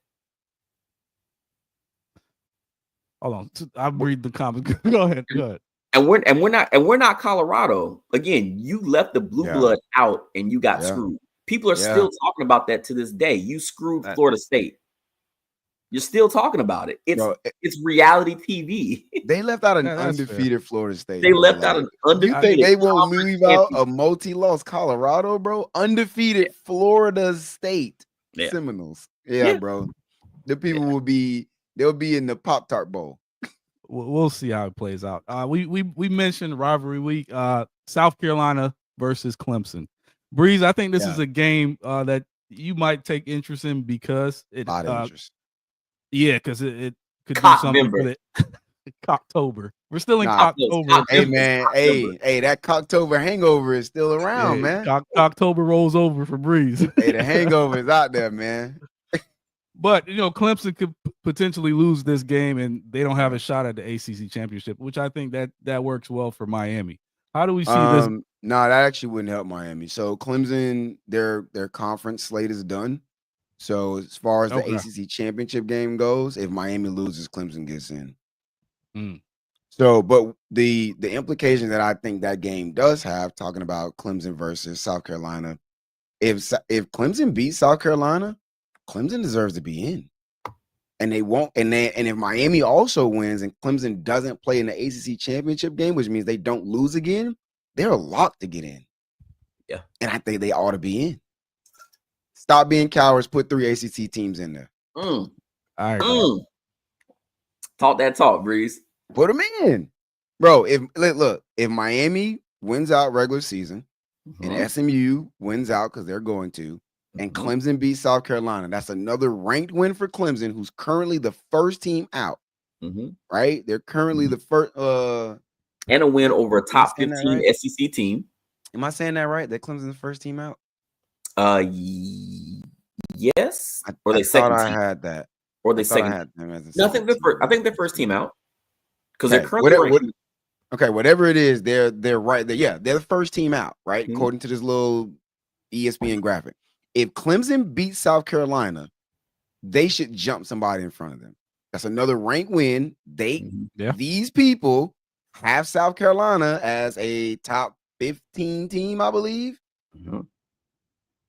Hold on. I'll read the comments. Go ahead. And we're not Colorado. Again, you left the blue blood out and you got screwed. People are still talking about that to this day. You screwed Florida State. You're still talking about it. It's reality TV. They left out an undefeated Florida State. They left out an undefeated. You think they won't leave out a multi-loss Colorado, bro? Undefeated Florida State Seminoles. Yeah, bro. The people they'll be in the Pop-Tart Bowl. We'll see how it plays out. We mentioned rivalry week. South Carolina versus Clemson. Breeze, I think this is a game that you might take interest in because it. Because it could do something for it. Cocktober. We're still in Cocktober. Hey man, hey, that Cocktober hangover is still around, man. Cocktober rolls over for Breeze. Hey, the hangover is out there, man. But Clemson could potentially lose this game, and they don't have a shot at the ACC championship, which I think that works well for Miami. How do we see this? No, that actually wouldn't help Miami. So Clemson, their conference slate is done. So as far as the ACC championship game goes, if Miami loses, Clemson gets in. So, but the implication that I think that game does have, talking about Clemson versus South Carolina, if Clemson beats South Carolina, Clemson deserves to be in, and they won't. And if Miami also wins and Clemson doesn't play in the ACC championship game, which means they don't lose again, they're locked to get in. Yeah, and I think they ought to be in. Stop being cowards. Put 3 ACC teams in there. All right. Talk that talk, Breeze. Put them in, bro. If Miami wins out regular season and SMU wins out because they're going to, and Clemson beats South Carolina, that's another ranked win for Clemson, who's currently the first team out. Right? They're currently the first. And a win over a top 15 SEC team. Am I saying that right? That Clemson's the first team out? Yes. Or they second team. I had that. Or they second. I think they're first team out because they're currently whatever it is, they're right. They're the first team out, right? According to this little ESPN graphic. If Clemson beats South Carolina, they should jump somebody in front of them. That's another ranked win. These people have South Carolina as a top 15 team, I believe.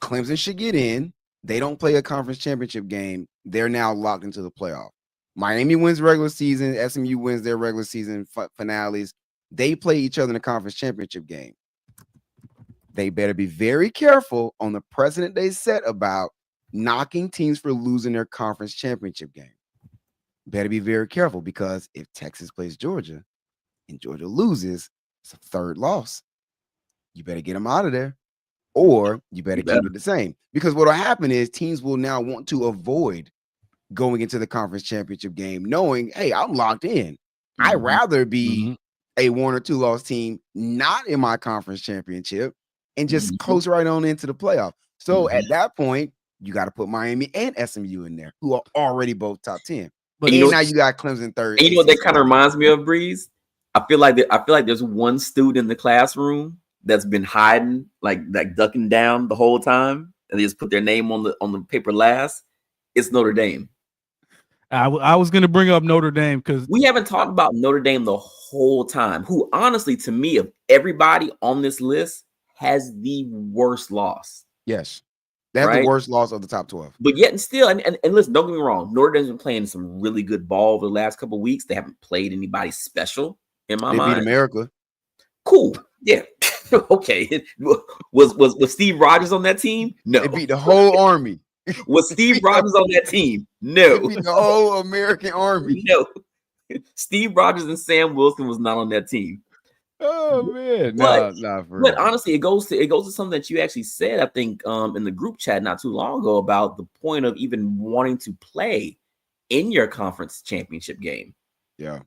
Clemson should get in. They don't play a conference championship game. They're now locked into the playoff. Miami wins regular season. SMU wins their regular season finales. They play each other in a conference championship game. They better be very careful on the precedent they set about knocking teams for losing their conference championship game. Better be very careful, because if Texas plays Georgia and Georgia loses, it's a third loss. You better get them out of there. or you better keep it the same. Because what will happen is teams will now want to avoid going into the conference championship game, knowing, hey, I'm locked in. I'd rather be a 1 or 2 loss team, not in my conference championship, and just close right on into the playoff. So at that point, you got to put Miami and SMU in there, who are already both top 10. But now you got Clemson third. And you know what that kind of reminds me of, Breeze? I feel like there's one student in the classroom that's been hiding, like ducking down the whole time, and they just put their name on the paper last. It's Notre Dame. I was going to bring up Notre Dame because we haven't talked about Notre Dame the whole time, who honestly, to me, of everybody on this list, has the worst loss. Yes. They have the worst loss of the top 12. But yet and still, and listen, don't get me wrong, Notre Dame's been playing some really good ball over the last couple of weeks. They haven't played anybody special in my mind. They beat America. Cool. Yeah. Okay. Was Steve Rogers on that team? No. They beat the whole Army. Was Steve Rogers on that team? No. They beat the whole American Army. No. Steve Rogers and Sam Wilson was not on that team. Oh man, but honestly, it goes to something that you actually said, I think, in the group chat not too long ago about the point of even wanting to play in your conference championship game. Yeah.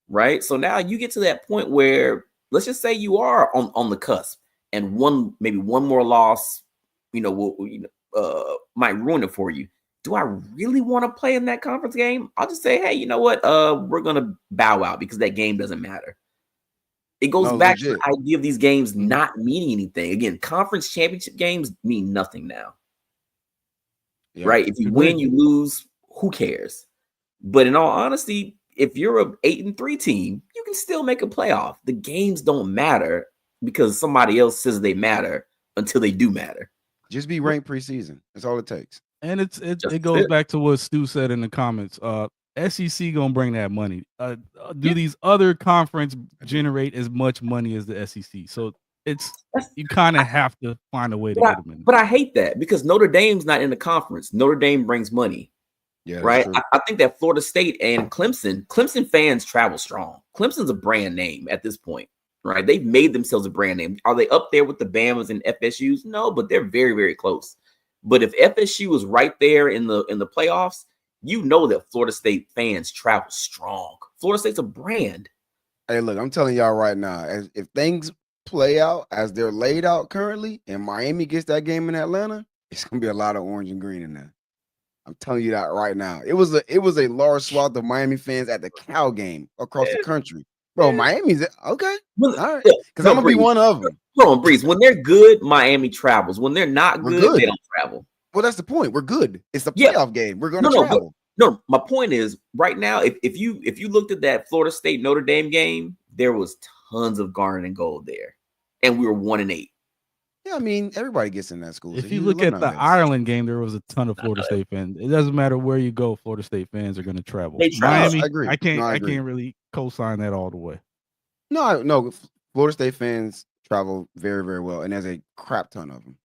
Right. So now you get to that point where let's just say you are on the cusp, and maybe one more loss, might ruin it for you. Do I really want to play in that conference game? I'll just say, hey, you know what? We're gonna bow out because that game doesn't matter. It goes back to the idea of these games not meaning anything. Again, conference championship games mean nothing now. Yeah, right? If you win, you lose, who cares? But in all honesty, if you're an 8-3 team, you can still make a playoff. The games don't matter because somebody else says they matter until they do matter. Just be ranked preseason. That's all it takes. And it goes back to what Stu said in the comments. SEC gonna bring that money. Do these other conference generate as much money as the SEC? So you kind of have to find a way to get them in. But I hate that because Notre Dame's not in the conference. Notre Dame brings money. Yeah, right. I think that Florida State and Clemson fans travel strong. Clemson's a brand name at this point, right? They've made themselves a brand name. Are they up there with the Bamas and FSUs? No, but they're very, very close. But if FSU was right there in the playoffs, you know that Florida State fans travel strong. Florida State's a brand. Hey, look, I'm telling y'all right now, if things play out as they're laid out currently, and Miami gets that game in Atlanta, it's gonna be a lot of orange and green in there. I'm telling you that right now. It was a large swath of Miami fans at the Cal game across the country. Bro, Miami's okay. All right. Because I'm gonna be one of them. Hold on, Breeze. When they're good, Miami travels. When they're not good, they don't travel. Well, that's the point. We're good. It's the playoff game. We're gonna travel. No, my point is right now, if you looked at that Florida State Notre Dame game, there was tons of garnet and gold there. And we were 1-8. Yeah, I mean, everybody gets in that school. If you look at the Ireland game, there was a ton of Florida State fans. It doesn't matter where you go, Florida State fans are going to travel. Miami, I agree. I can't really co-sign that all the way. No, Florida State fans travel very, very well, and there's a crap ton of them.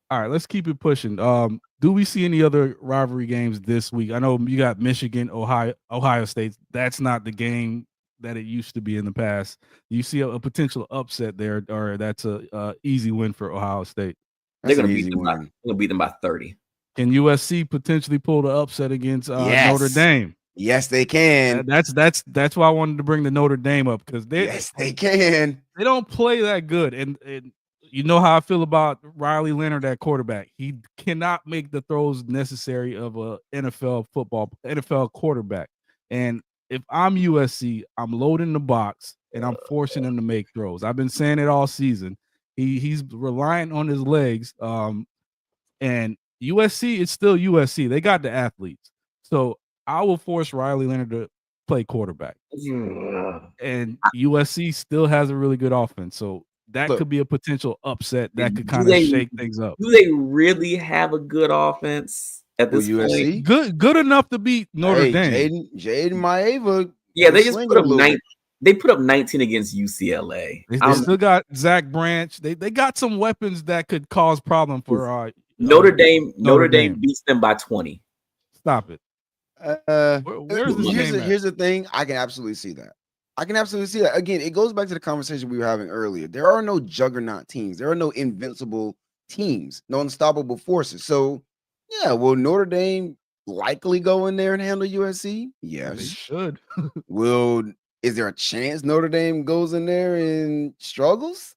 All right, let's keep it pushing. Do we see any other rivalry games this week? I know you got Michigan, Ohio State. That's not the game that it used to be in the past. Do you see a potential upset there, or that's a easy win for Ohio State? They're going to beat them by 30. Can USC potentially pull the upset against Notre Dame? Yes, they can. That's why I wanted to bring the Notre Dame up because they can. They don't play that good, and you know how I feel about Riley Leonard at quarterback. He cannot make the throws necessary of a NFL quarterback. And if I'm USC, I'm loading the box and I'm forcing him to make throws. I've been saying it all season. He's relying on his legs. And USC is still USC. They got the athletes. So I will force Riley Leonard to play quarterback. And USC still has a really good offense. So that could be a potential upset that could kind of shake things up. Do they really have a good offense at this point? Good enough to beat Notre Dame. Jaden Maeva. Yeah, they just put up 19. They put up 19 against UCLA. They still got Zach Branch. They got some weapons that could cause problem for Notre Dame. Notre Dame beats them by 20. Stop it. Here's the thing. I can absolutely see that. Again, it goes back to the conversation we were having earlier. There are no juggernaut teams. There are no invincible teams, no unstoppable forces. So, yeah, will Notre Dame likely go in there and handle USC? They Yes. should. Is there a chance Notre Dame goes in there and struggles?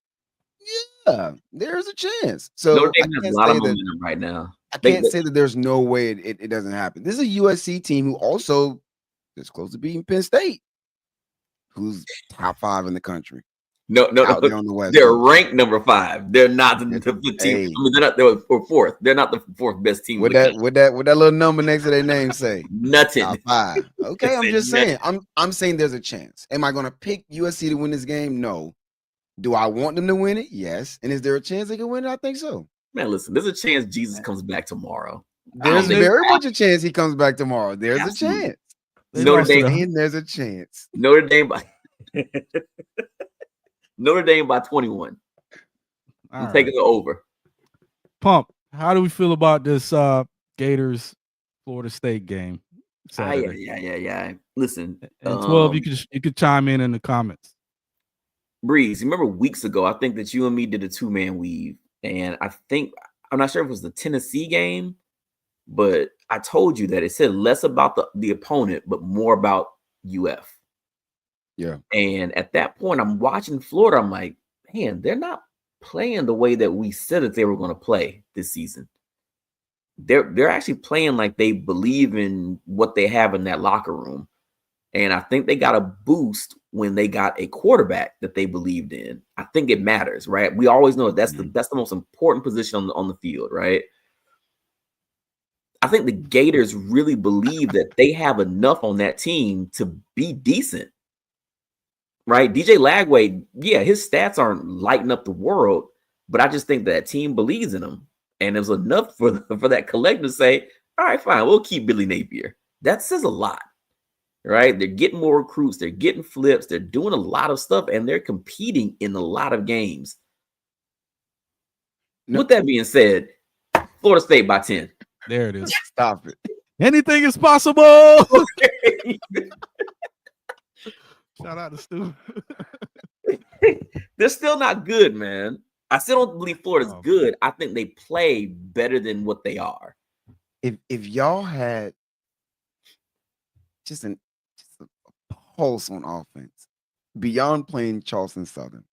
Yeah, there's a chance. Notre So Dame has a lot of momentum right now. I can't say that there's no way it doesn't happen. This is a USC team who also is close to beating Penn State, who's top 5 in the country. No, out there on the West they're Coast. ranked number 5. They're not the team. Hey. I mean, they were 4th. They're not the 4th best team. What that little number next to their name say? Nothing. Top 5. Okay, I'm just saying. I'm saying there's a chance. Am I going to pick USC to win this game? No. Do I want them to win it? Yes. And is there a chance they can win it? I think so. Man, listen, there's a chance Jesus comes back tomorrow. There's very much a chance he comes back tomorrow. There's Absolutely. a chance. Notre Dame, and there's a chance. Notre Dame by Notre Dame by 21. I'm taking it over. Pump, how do we feel about this Gators Florida State game Saturday? Yeah. Listen, and 12, you could chime in the comments. Breeze, you remember weeks ago, I think that you and me did a 2-man weave, and I'm not sure if it was the Tennessee game, but I told you that it said less about the opponent, but more about UF. Yeah. And at that point, I'm watching Florida. I'm like, man, they're not playing the way that we said that they were going to play this season. They're actually playing like they believe in what they have in that locker room. And I think they got a boost when they got a quarterback that they believed in. I think it matters, right? We always know that's the most important position on the field, right? I think the Gators really believe that they have enough on that team to be decent, right? DJ Lagway, yeah, his stats aren't lighting up the world, but I just think that team believes in him. And it was enough for that collective to say, all right, fine, we'll keep Billy Napier. That says a lot, right? They're getting more recruits. They're getting flips. They're doing a lot of stuff, and they're competing in a lot of games. With that being said, Florida State by 10. There it is. Stop it. Anything is possible. Shout out to Stu. They're still not good, man. I still don't believe Florida's good. I think they play better than what they are. If y'all had just a pulse on offense beyond playing Charleston Southern,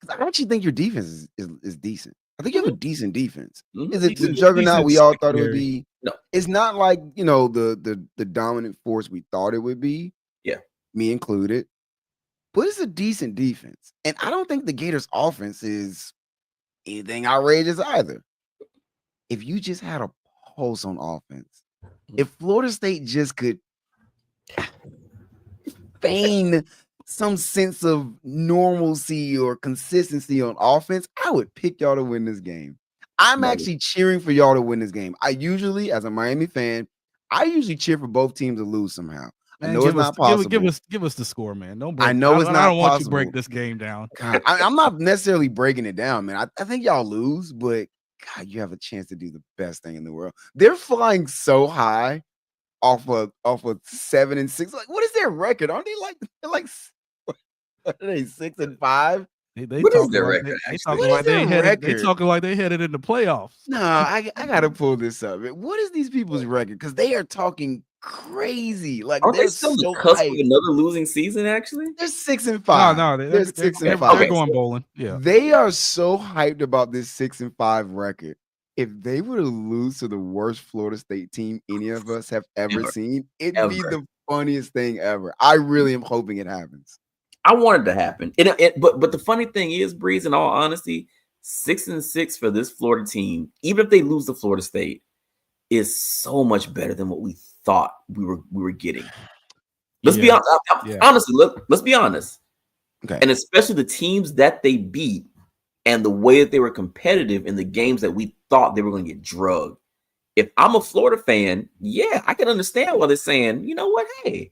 because I actually think your defense is decent. I think you have a decent defense. Is it the juggernaut we all thought it would be? No. It's not like, the dominant force we thought it would be. Yeah. Me included. But it's a decent defense. And I don't think the Gators offense is anything outrageous either. If you just had a pulse on offense, if Florida State just could feign some sense of normalcy or consistency on offense, I would pick y'all to win this game. I'm actually cheering for y'all to win this game. I usually, as a Miami fan, cheer for both teams to lose somehow. Man, I know it's not possible. Give us the score, man. Don't break. I know it's not possible. I don't want you to break this game down. God, I'm not necessarily breaking it down, man. I think y'all lose, but God, you have a chance to do the best thing in the world. They're flying so high off of 7-6. Like, what is their record? Aren't they like are they 6-5? What is their record? They talking like they headed in the playoffs. No, I gotta pull this up. What is these people's record? Because they are talking crazy. Like, are they still the cusp of another losing season? Actually, they're 6-5. No, they're 6-5. They're going bowling. Yeah, they are so hyped about this 6-5 record. If they were to lose to the worst Florida State team any of us have ever seen, it'd be the funniest thing ever. I really am hoping it happens. I want it to happen. But the funny thing is, Breeze, in all honesty, 6-6 for this Florida team, even if they lose to Florida State, is so much better than what we thought we were getting. Let's be honest. Honestly, let's be honest. Okay. And especially the teams that they beat and the way that they were competitive in the games that we thought they were going to get drugged. If I'm a Florida fan, yeah, I can understand why they're saying, you know what, hey,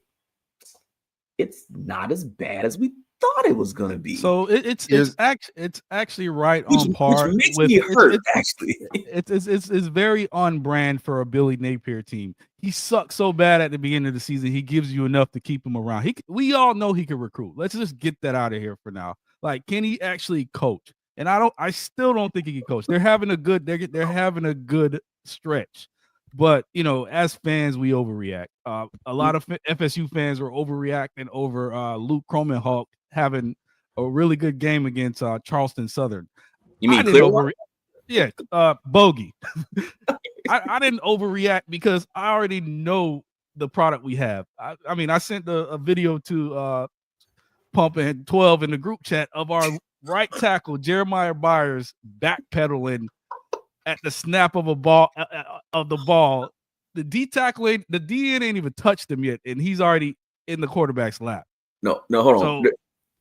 it's not as bad as we thought it was going to be. So it's actually right on par. Which makes me hurt. Actually, it's very on brand for a Billy Napier team. He sucked so bad at the beginning of the season. He gives you enough to keep him around. We all know he can recruit. Let's just get that out of here for now. Like, can he actually coach? and I still don't think he can coach. They're having a good stretch, but as fans, we overreact. A lot of FSU fans are overreacting over Luke Kromenhawk having a really good game against Charleston Southern. You mean Clearwater? Yeah, bogey. I didn't overreact because I already know the product we have. I mean, I sent a video to Pump and 12 in the group chat of our right tackle Jeremiah Byers backpedaling at the snap of the ball. The DN ain't even touched him yet, and he's already in the quarterback's lap. No, hold on.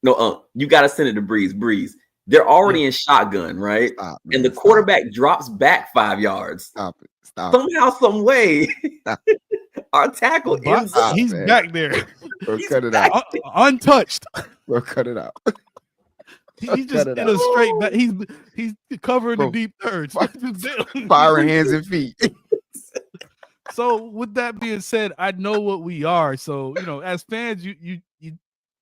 No, you got to send it to Breeze. They're already in shotgun, right? Stop, and the quarterback drops back 5 yards. Stop it. Somehow, some way, our tackle ends up. He's back there. Bro, cut it out. Untouched. Bro, cut it out. He's just in a straight back. He's covering the deep thirds. Firing hands and feet. So with that being said, I know what we are. So, as fans, you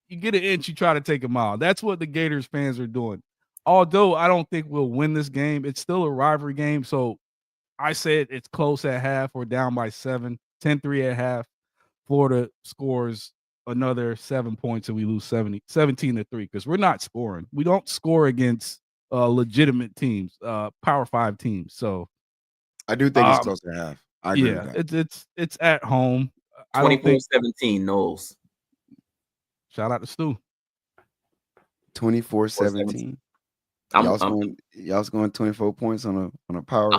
get an inch, you try to take a mile. That's what the Gators fans are doing. Although I don't think we'll win this game, it's still a rivalry game. So I said it's close at half. We're down by 7, 10-3 at half. Florida scores another 7 points and we lose 17-3 because we're not scoring. We don't score against legitimate teams, Power 5 teams. So I do think it's close to half. I agree with that. It's at home. 24-17 Knowles. Shout out to Stu. 24-17. Y'all scoring 24 points on a power.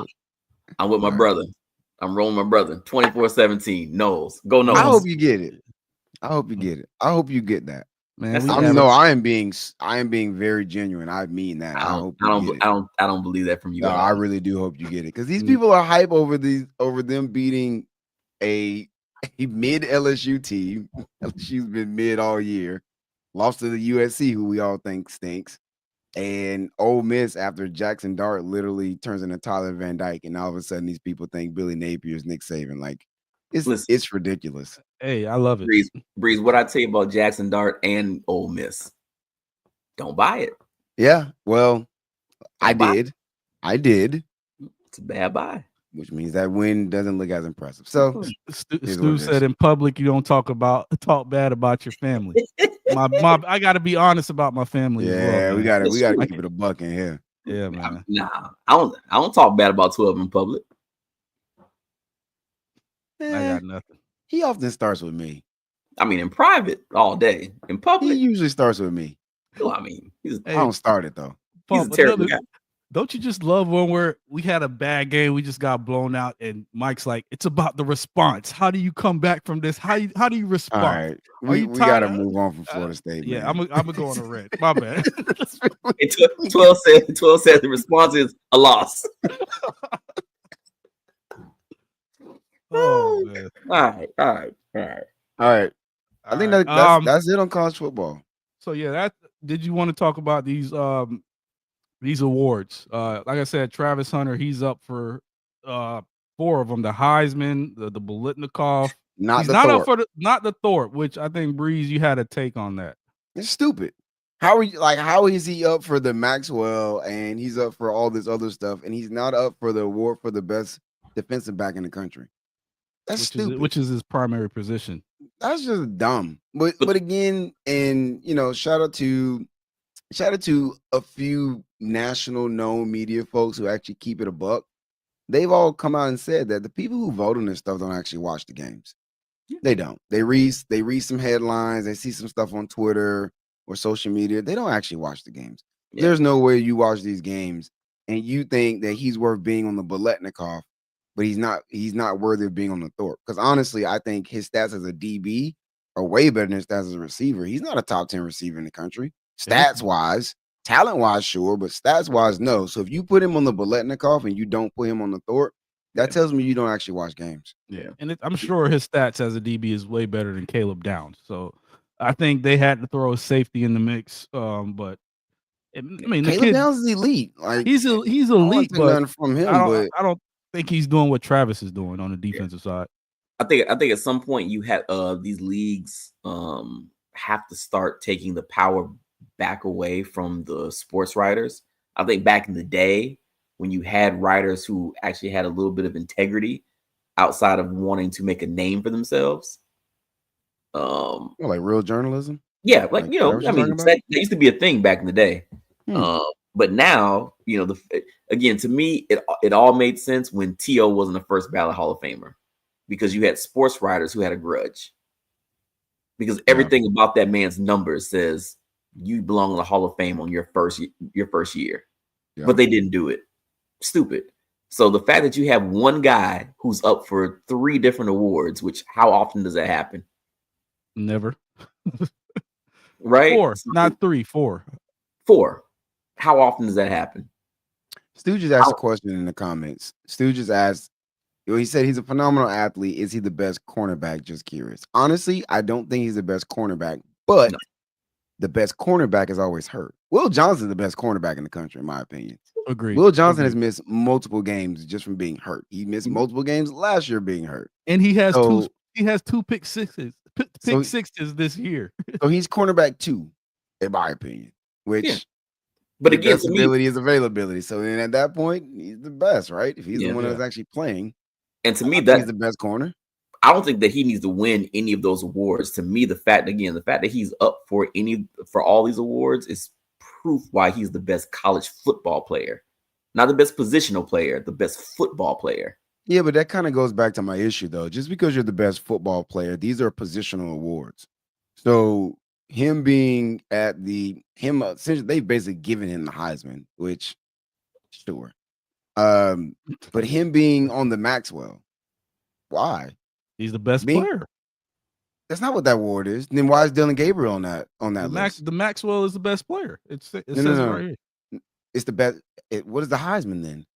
I'm with my brother. I'm rolling my brother. 24-17 Knowles. Go Knowles. I hope you get it. I hope you get it. I hope you get that. Man, I am being very genuine. I mean that. I don't believe that from you. No, I really do hope you get it because these people are hype over them beating a mid LSU team. LSU's been mid all year. Lost to the USC, who we all think stinks, and Ole Miss after Jackson Dart literally turns into Tyler Van Dyke, and all of a sudden these people think Billy Napier is Nick Saban. Like it's ridiculous. Hey, I love it. Breeze, what I tell you about Jackson Dart and Ole Miss? Don't buy it. Yeah, well, I did. It's a bad buy. Which means that win doesn't look as impressive. So Stu said in public, you don't talk bad about your family. I got to be honest about my family. Yeah, as well, we got to keep it a buck in here. Yeah, man. Nah, I don't talk bad about 12 in public. I got nothing. He often starts with me. I mean, in private all day. In public, he usually starts with me. Well, I mean, I don't start it though. He's a terrible guy. Don't you just love when we had a bad game, we just got blown out, and Mike's like, it's about the response. How do you come back from this? How do you respond? All right, we got to move on from Florida State. Yeah, I'm gonna go on a rant. My bad. 12 said the response is a loss. Oh man. All right. I think that's it on college football. So yeah, did you want to talk about these awards? Like I said, Travis Hunter, he's up for 4 of them: the Heisman, the Biletnikoff. He's not up for the Thorpe, which I think Breeze, you had a take on that. It's stupid. How is he up for the Maxwell and he's up for all this other stuff and he's not up for the award for the best defensive back in the country? That's stupid. Which is his primary position. That's just dumb. But again, and shout out to a few national known media folks who actually keep it a buck. They've all come out and said that the people who vote on this stuff don't actually watch the games. They don't. They read some headlines, they see some stuff on Twitter or social media. They don't actually watch the games. Yeah. There's no way you watch these games and you think that he's worth being on the Biletnikoff, but he's not worthy of being on the Thorpe. Because honestly, I think his stats as a DB are way better than his stats as a receiver. He's not a top 10 receiver in the country. Stats wise, talent wise, sure, but stats wise, no. So if you put him on the Biletnikoff and you don't put him on the Thorpe, that tells me you don't actually watch games. Yeah, and I'm sure his stats as a DB is way better than Caleb Downs. So I think they had to throw a safety in the mix. But Caleb Downs is elite. Like he's elite, but from him. I don't think he's doing what Travis is doing on the defensive side. I think at some point you have these leagues have to start taking the power back away from the sports writers. I think back in the day when you had writers who actually had a little bit of integrity outside of wanting to make a name for themselves. Like real journalism. Yeah, Like, you know, I mean, that used to be a thing back in the day. But now, you know, again, to me, it all made sense when T.O. wasn't a first ballot Hall of Famer, because you had sports writers who had a grudge, because everything about that man's numbers says you belong in the Hall of Fame on your first year, but they didn't do it. Stupid. So the fact that you have one guy who's up for 3 different awards, which how often does that happen? Never. Right? 4, not 3, 4. 4. How often does that happen? Stooges asked a question in the comments. Stooges asked, he said he's a phenomenal athlete. Is he the best cornerback? Just curious. Honestly, I don't think he's the best cornerback, but the best cornerback is always hurt. Will Johnson's the best cornerback in the country, in my opinion. Agreed. Will Johnson has missed multiple games just from being hurt. He missed multiple games last year being hurt. And he has two pick sixes this year. So he's cornerback 2, in my opinion, which but again, ability is availability. So then at that point, he's the best, right? If he's the one that's actually playing. And to me, he's the best corner. I don't think that he needs to win any of those awards. To me, the fact that he's up for all these awards is proof why he's the best college football player, not the best positional player, the best football player. Yeah, but that kind of goes back to my issue, though. Just because you're the best football player, these are positional awards. So him being essentially they've basically given him the Heisman, which sure. But him being on the Maxwell, why? He's the best player. That's not what that award is. Then why is Dylan Gabriel on that list? The Maxwell is the best player. It says right here. It's the best. What is the Heisman then?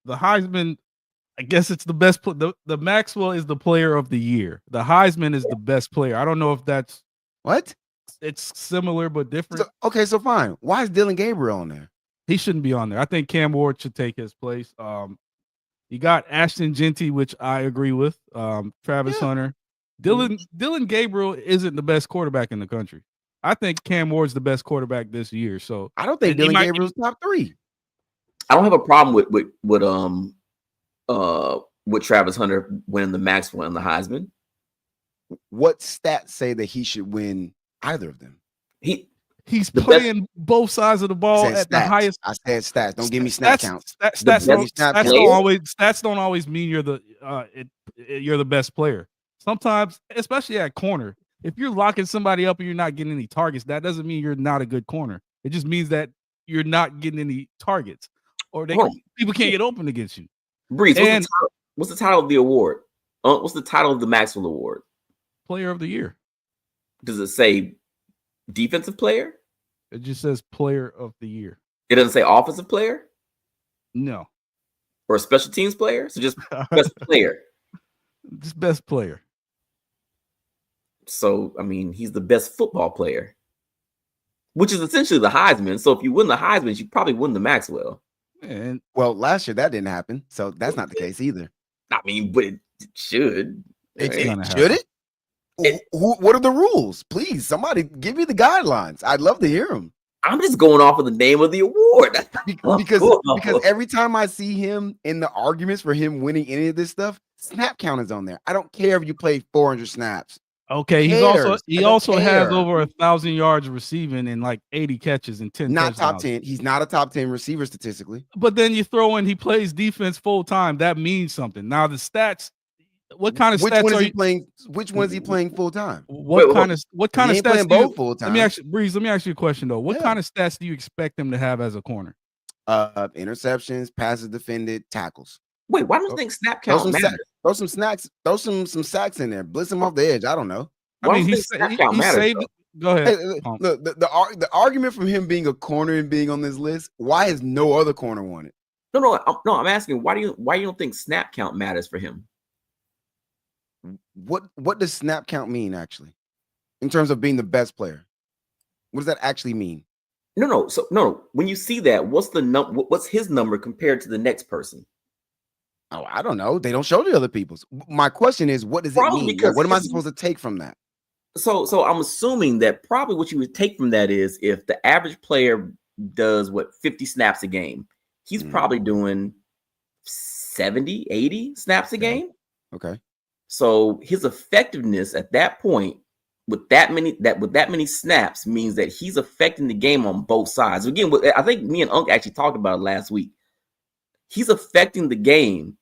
The Heisman, I guess it's the best. The Maxwell is the player of the year. The Heisman is the best player. I don't know if that's what. It's similar but different. So fine. Why is Dylan Gabriel on there? He shouldn't be on there. I think Cam Ward should take his place. You got Ashton Genty, which I agree with. Travis Hunter. Dylan Gabriel isn't the best quarterback in the country. I think Cam Ward's the best quarterback this year. So I don't think Dylan Gabriel's top 3. I don't have a problem with Travis Hunter winning the Maxwell and the Heisman. What stats say that he should win either of them? He's playing both sides of the ball at the highest. I said stats. Don't give me snap counts. Stats don't always mean you're the best player. Sometimes, especially at corner, if you're locking somebody up and you're not getting any targets, that doesn't mean you're not a good corner. It just means that you're not getting any targets, or people can't get open against you. Breeze, what's the title of the award? What's the title of the Maxwell Award? Player of the Year. Does it say defensive player? It just says Player of the Year. It doesn't say offensive player? No. Or special teams player? So just best player. Just best player. So, I mean, he's the best football player, which is essentially the Heisman. So if you win the Heisman, you probably win the Maxwell. And last year that didn't happen. So that's not the case either. I mean, but it should. Should it? What are the rules? Please, somebody give me the guidelines. I'd love to hear them. I'm just going off of the name of the award. because every time I see him in the arguments for him winning any of this stuff, snap count is on there. I don't care if you play 400 snaps. Okay, he also has over 1,000 yards receiving and like 80 catches and 10 not touchdowns. Top 10. He's not a top 10 receiver statistically. But then you throw in he plays defense full time. That means something. Now the stats. What kind of stats are you playing? Which one is he playing full time? What kind of stats? Both full time. Let me ask you a question though. What kind of stats do you expect him to have as a corner? Interceptions, passes defended, tackles. Wait, why don't you think snap count matters? Throw some snacks. Throw some sacks in there. Blitz him off the edge. I don't know. I mean, he saved. Go ahead. Hey, the argument from him being a corner and being on this list. Why has no other corner won it? No. I'm asking why you don't think snap count matters for him? What does snap count mean actually, in terms of being the best player? What does that actually mean? No. So no. When you see that, what's his number compared to the next person? Oh, I don't know. They don't show the other people's. My question is, what does it mean? What am I supposed to take from that? So I'm assuming that probably what you would take from that is if the average player does 50 snaps a game. He's probably doing 70, 80 snaps a game. Okay. So his effectiveness at that point with that many snaps means that he's affecting the game on both sides. Again, I think me and Unc actually talked about it last week. He's affecting the game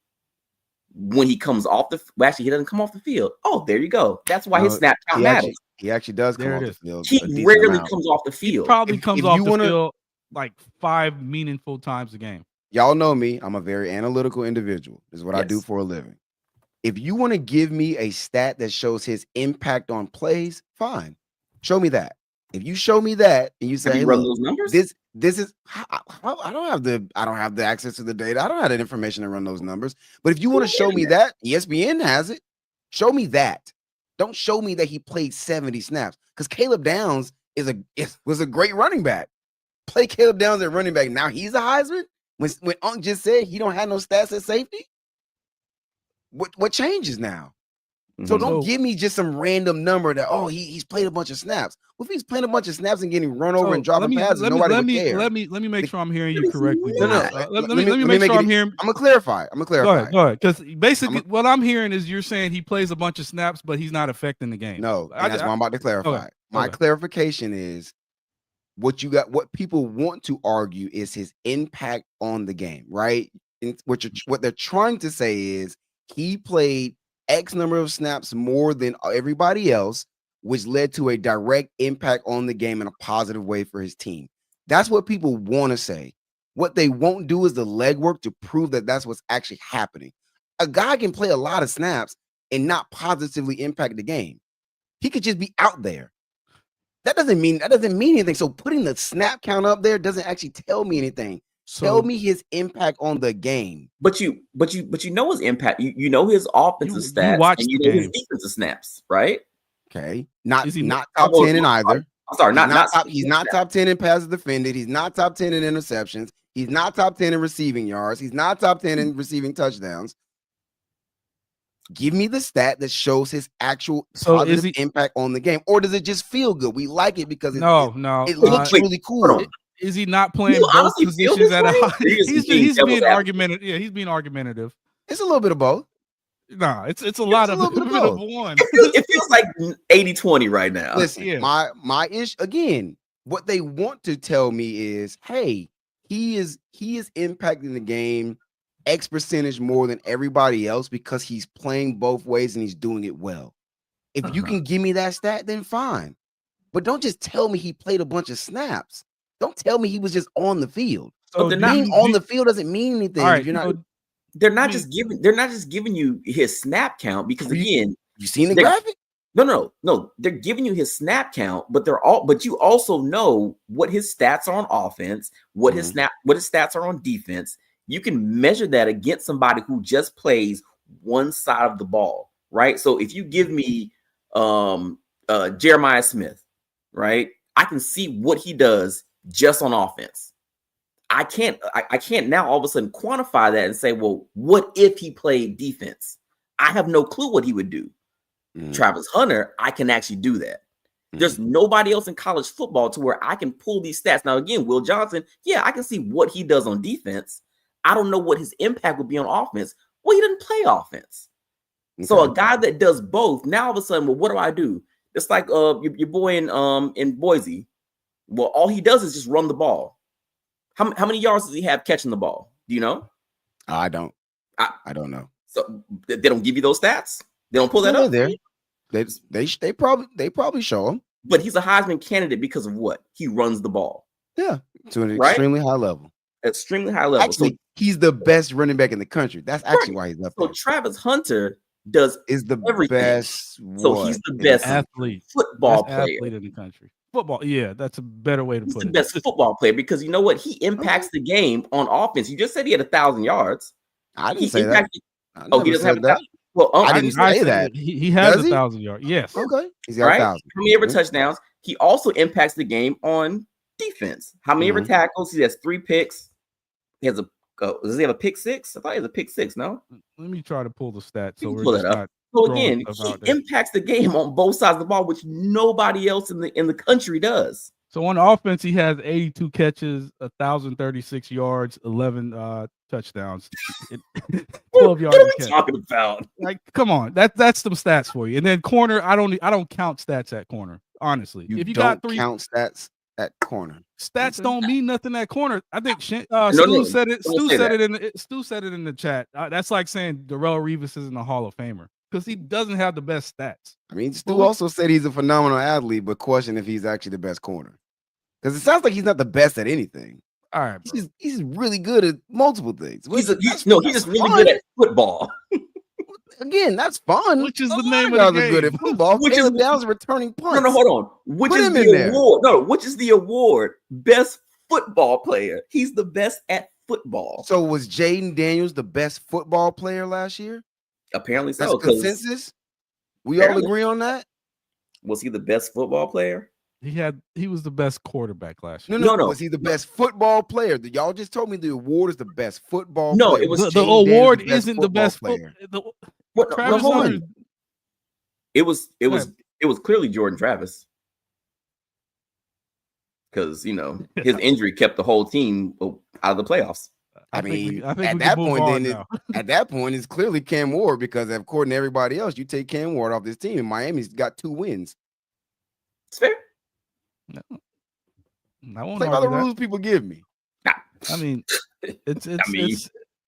when he comes off he doesn't come off the field. Oh, there you go. That's why his snap count matters. He actually does come off the field. He rarely comes off the field. He probably comes off the field like 5 meaningful times a game. Y'all know me. I'm a very analytical individual. This is what I do for a living. If you want to give me a stat that shows his impact on plays, fine. Show me that. If you show me that and you say, hey, run look, those numbers? This is I don't have the access to the data. I don't have that information to run those numbers. But if you want to show me that, ESPN has it. Show me that. Don't show me that he played 70 snaps because Caleb Downs was a great running back. Play Caleb Downs at running back. Now he's a Heisman. When Unc just said he don't have no stats at safety, what changes now? So don't give me just some random number that he's played a bunch of snaps. Well, if he's playing a bunch of snaps and getting run over and dropping passes, nobody would care. Let me make sure I'm hearing you correctly. Let me make sure I'm hearing. I'm gonna clarify. Go ahead. Because basically, what I'm hearing is you're saying he plays a bunch of snaps, but he's not affecting the game. No, that's what I'm about to clarify. Okay. My clarification is what people want to argue is his impact on the game, right? And what they're trying to say is he played X number of snaps more than everybody else, which led to a direct impact on the game in a positive way for his team. That's what people want to say. What they won't do is the legwork to prove that that's what's actually happening. A guy can play a lot of snaps and not positively impact the game. He could just be out there. That doesn't mean anything. So putting the snap count up there doesn't actually tell me anything. Tell me his impact on the game. But you know his impact. You know his offensive stats and you know his defensive snaps, right? Okay. Not top 10 in either. I'm sorry, he's not top 10 in passes defended. He's not top 10 in interceptions. He's not top 10 in receiving yards. He's not top 10 in receiving touchdowns. Give me the stat that shows his actual positive impact on the game. Or does it just feel good? We like it because it looks really cool. Is he not playing both positions at a high? He's being argumentative. Yeah, he's being argumentative. It's a little bit of both. Nah, it's a lot of one. It feels like 80-20 right now. Listen, my issue again, what they want to tell me is, hey, he is impacting the game X percentage more than everybody else because he's playing both ways and he's doing it well. If you can give me that stat, then fine. But don't just tell me he played a bunch of snaps. Don't tell me he was just on the field. So being on the field doesn't mean anything. Right, they're not just giving you his snap count because again, you seen the graphic? No. They're giving you his snap count, but you also know what his stats are on offense, what his stats are on defense. You can measure that against somebody who just plays one side of the ball, right? So if you give me Jeremiah Smith, right, I can see what he does just on offense. I can't now all of a sudden quantify that and say, well, what if he played defense? I have no clue what he would do. Travis Hunter, I can actually do that. There's nobody else in college football to where I can pull these stats. Now, again, Will Johnson, I can see what he does on defense. I don't know what his impact would be on offense. Well, he didn't play offense. Okay. So a guy that does both, now all of a sudden, well, what do I do? It's like your boy in Boise. Well, all he does is just run the ball. How many yards does he have catching the ball? Do you know? I don't. I don't know. So they don't give you those stats? They don't pull that up there. They probably show him. But he's a Heisman candidate because of what? He runs the ball. Yeah, to an extremely high level. Extremely high level. Actually, he's the best running back in the country. That's actually why he's up there. So Travis Hunter is the everything. Best. So he's the best football player in the country. Football, that's a better way to put it. He's the best football player because you know what? He impacts the game on offense. You just said he had 1,000 yards. I didn't say that. He doesn't have 1,000. Well, I didn't say that. He has 1,000 yards. Yes. Okay. He's got 1,000. How many ever touchdowns? He also impacts the game on defense. How many ever tackles? He has 3 picks. He has does he have a pick 6? I thought he has a pick 6. No. Let me try to pull the stats. So pull that up. So again, he impacts the game on both sides of the ball, which nobody else in the country does. So on offense, he has 82 catches, 1,036 yards, 11 touchdowns, 12 yards What are a we catch. talking about? Like, come on, that's some stats for you. And then corner, I don't count stats at corner. Honestly, You if you don't got three count stats at corner. stats, don't mean nothing at corner. I think No, Stu said it. don't Stu say said that. Stu said it in the chat. That's like saying Darrell Revis isn't a Hall of Famer because he doesn't have the best stats. I mean, Stu also said he's a phenomenal athlete, but question if he's actually the best corner. Because it sounds like he's not the best at anything. All right, bro. He's really good at multiple things. He's just really good at football. Again, that's fun. Which is A the lot name of guys the are game. good at football. Which is Caleb Downs returning punts. No, hold on. Which Put is him the in there. award? No, which is the award? Best football player. He's the best at football. So was Jaden Daniels the best football player last year? Apparently That's so. 'Cause consensus. We all apparently. agree on that. Was he the best football player? He was the best quarterback last year. No. No. Was he the best football player? Y'all just told me the award is the best football No, player. it was the Jaden Daniels award isn't the best player. What? Travis hold on. Hunter. It was clearly Jordan Travis. Because his injury kept the whole team out of the playoffs. I mean, I think at we that can move point, on then now. at that point, it's clearly Cam Ward because according to everybody else, you take Cam Ward off this team, and Miami's got 2 wins. It's fair. No, I won't Play by the argue that. rules people give me. I mean, it's mean-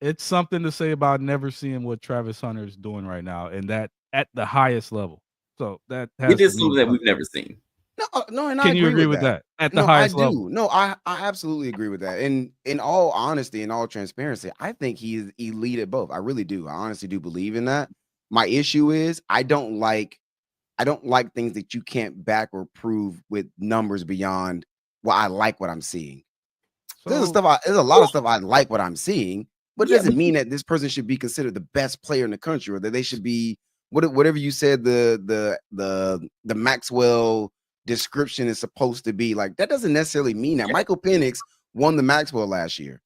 it's something to say about never seeing what Travis Hunter is doing right now, and that at the highest level. So that has It is to mean something that something. we've never seen. No, and I Can you agree with that at the highest I do. level? No, I absolutely agree with that. And in all honesty, in all transparency, I think he is elite at both. I really do. I honestly do believe in that. My issue is I don't like things that you can't back or prove with numbers beyond what I like what I'm seeing. There's a lot of stuff I like what I'm seeing, but it doesn't mean that this person should be considered the best player in the country or that they should be whatever you said the Maxwell description is supposed to be. Like, that doesn't necessarily mean that. Michael Penix won the Maxwell last year.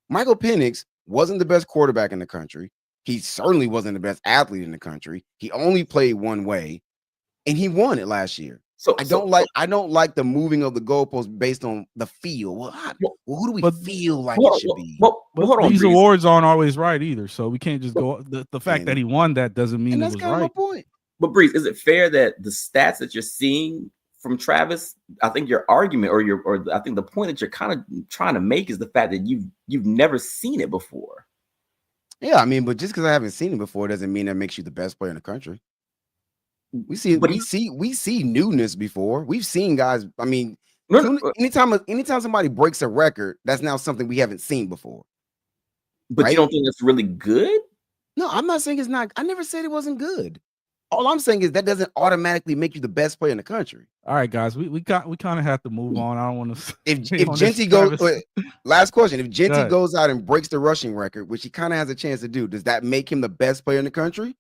Michael Penix wasn't the best quarterback in the country. He certainly wasn't the best athlete in the country. He only played one way, and he won it last year. I don't like the moving of the goalposts based on the feel. Well, who do we feel like it should be? But these awards aren't always right either, so we can't just go. The fact that he won that doesn't mean it was kind of right. my point. But Breeze, is it fair that the stats that you're seeing from Travis, I think your argument or I think the point that you're kind of trying to make is the fact that you've never seen it before. Yeah, I mean, but just because I haven't seen it before doesn't mean that makes you the best player in the country. We see newness before. We've seen guys. I mean, anytime somebody breaks a record, that's now something we haven't seen before. But right? You don't think it's really good? No, I'm not saying it's not. I never said it wasn't good. All I'm saying is that doesn't automatically make you the best player in the country. All right, guys, we kind of have to move on. I don't want to. If Genty goes, last question: if Genty goes out and breaks the rushing record, which he kind of has a chance to do, does that make him the best player in the country?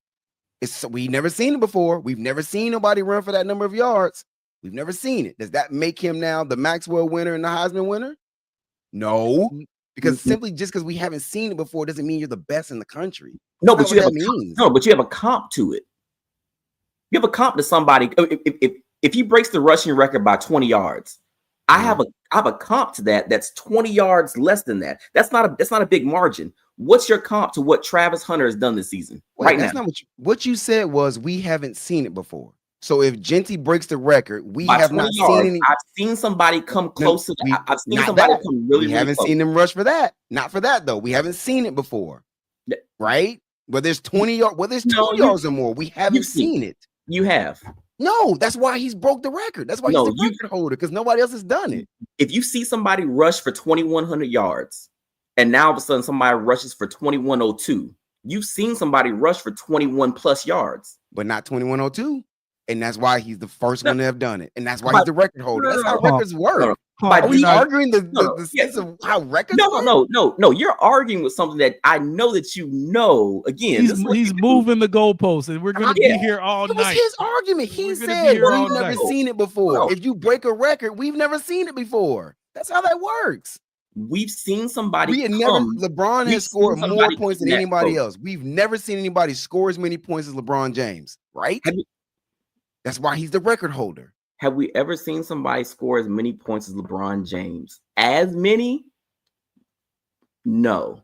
We've never seen it before. We've never seen nobody run for that number of yards. We've never seen it. Does that make him now the Maxwell winner and the Heisman winner? No, because simply just because we haven't seen it before doesn't mean you're the best in the country. No, but you have a comp to it. You have a comp to somebody. If he breaks the rushing record by 20 yards, I have a comp to that. That's 20 yards less than that. That's not a big margin. What's your comp to what Travis Hunter has done this season? That's not what you said was we haven't seen it before. So if Genty breaks the record, we have not seen any. I've seen somebody come close to that. I've seen somebody come really. We haven't seen them rush for that. Not for that though. We haven't seen it before, right? But there's 20 yards. Well, there's 20 yards or more. We haven't seen it. You have. No, that's why he's broke the record. That's why he's the record holder, because nobody else has done it. If you see somebody rush for 2,100 yards, and now all of a sudden somebody rushes for 2,102, you've seen somebody rush for 21 plus yards, but not 2,102, and that's why he's the first one to have done it, and that's why he's the record holder. That's how records work. Are we arguing the sense of how records work? No. You're arguing with something that I know that you know. Again, he's moving the goalposts, and we're going to be here all night. That was his argument. He said we've never seen it before. If you break a record, we've never seen it before. That's how that works. We've seen somebody. LeBron has scored more points than anybody else. We've never seen anybody score as many points as LeBron James, right? That's why he's the record holder. Have we ever seen somebody score as many points as LeBron James? As many? No.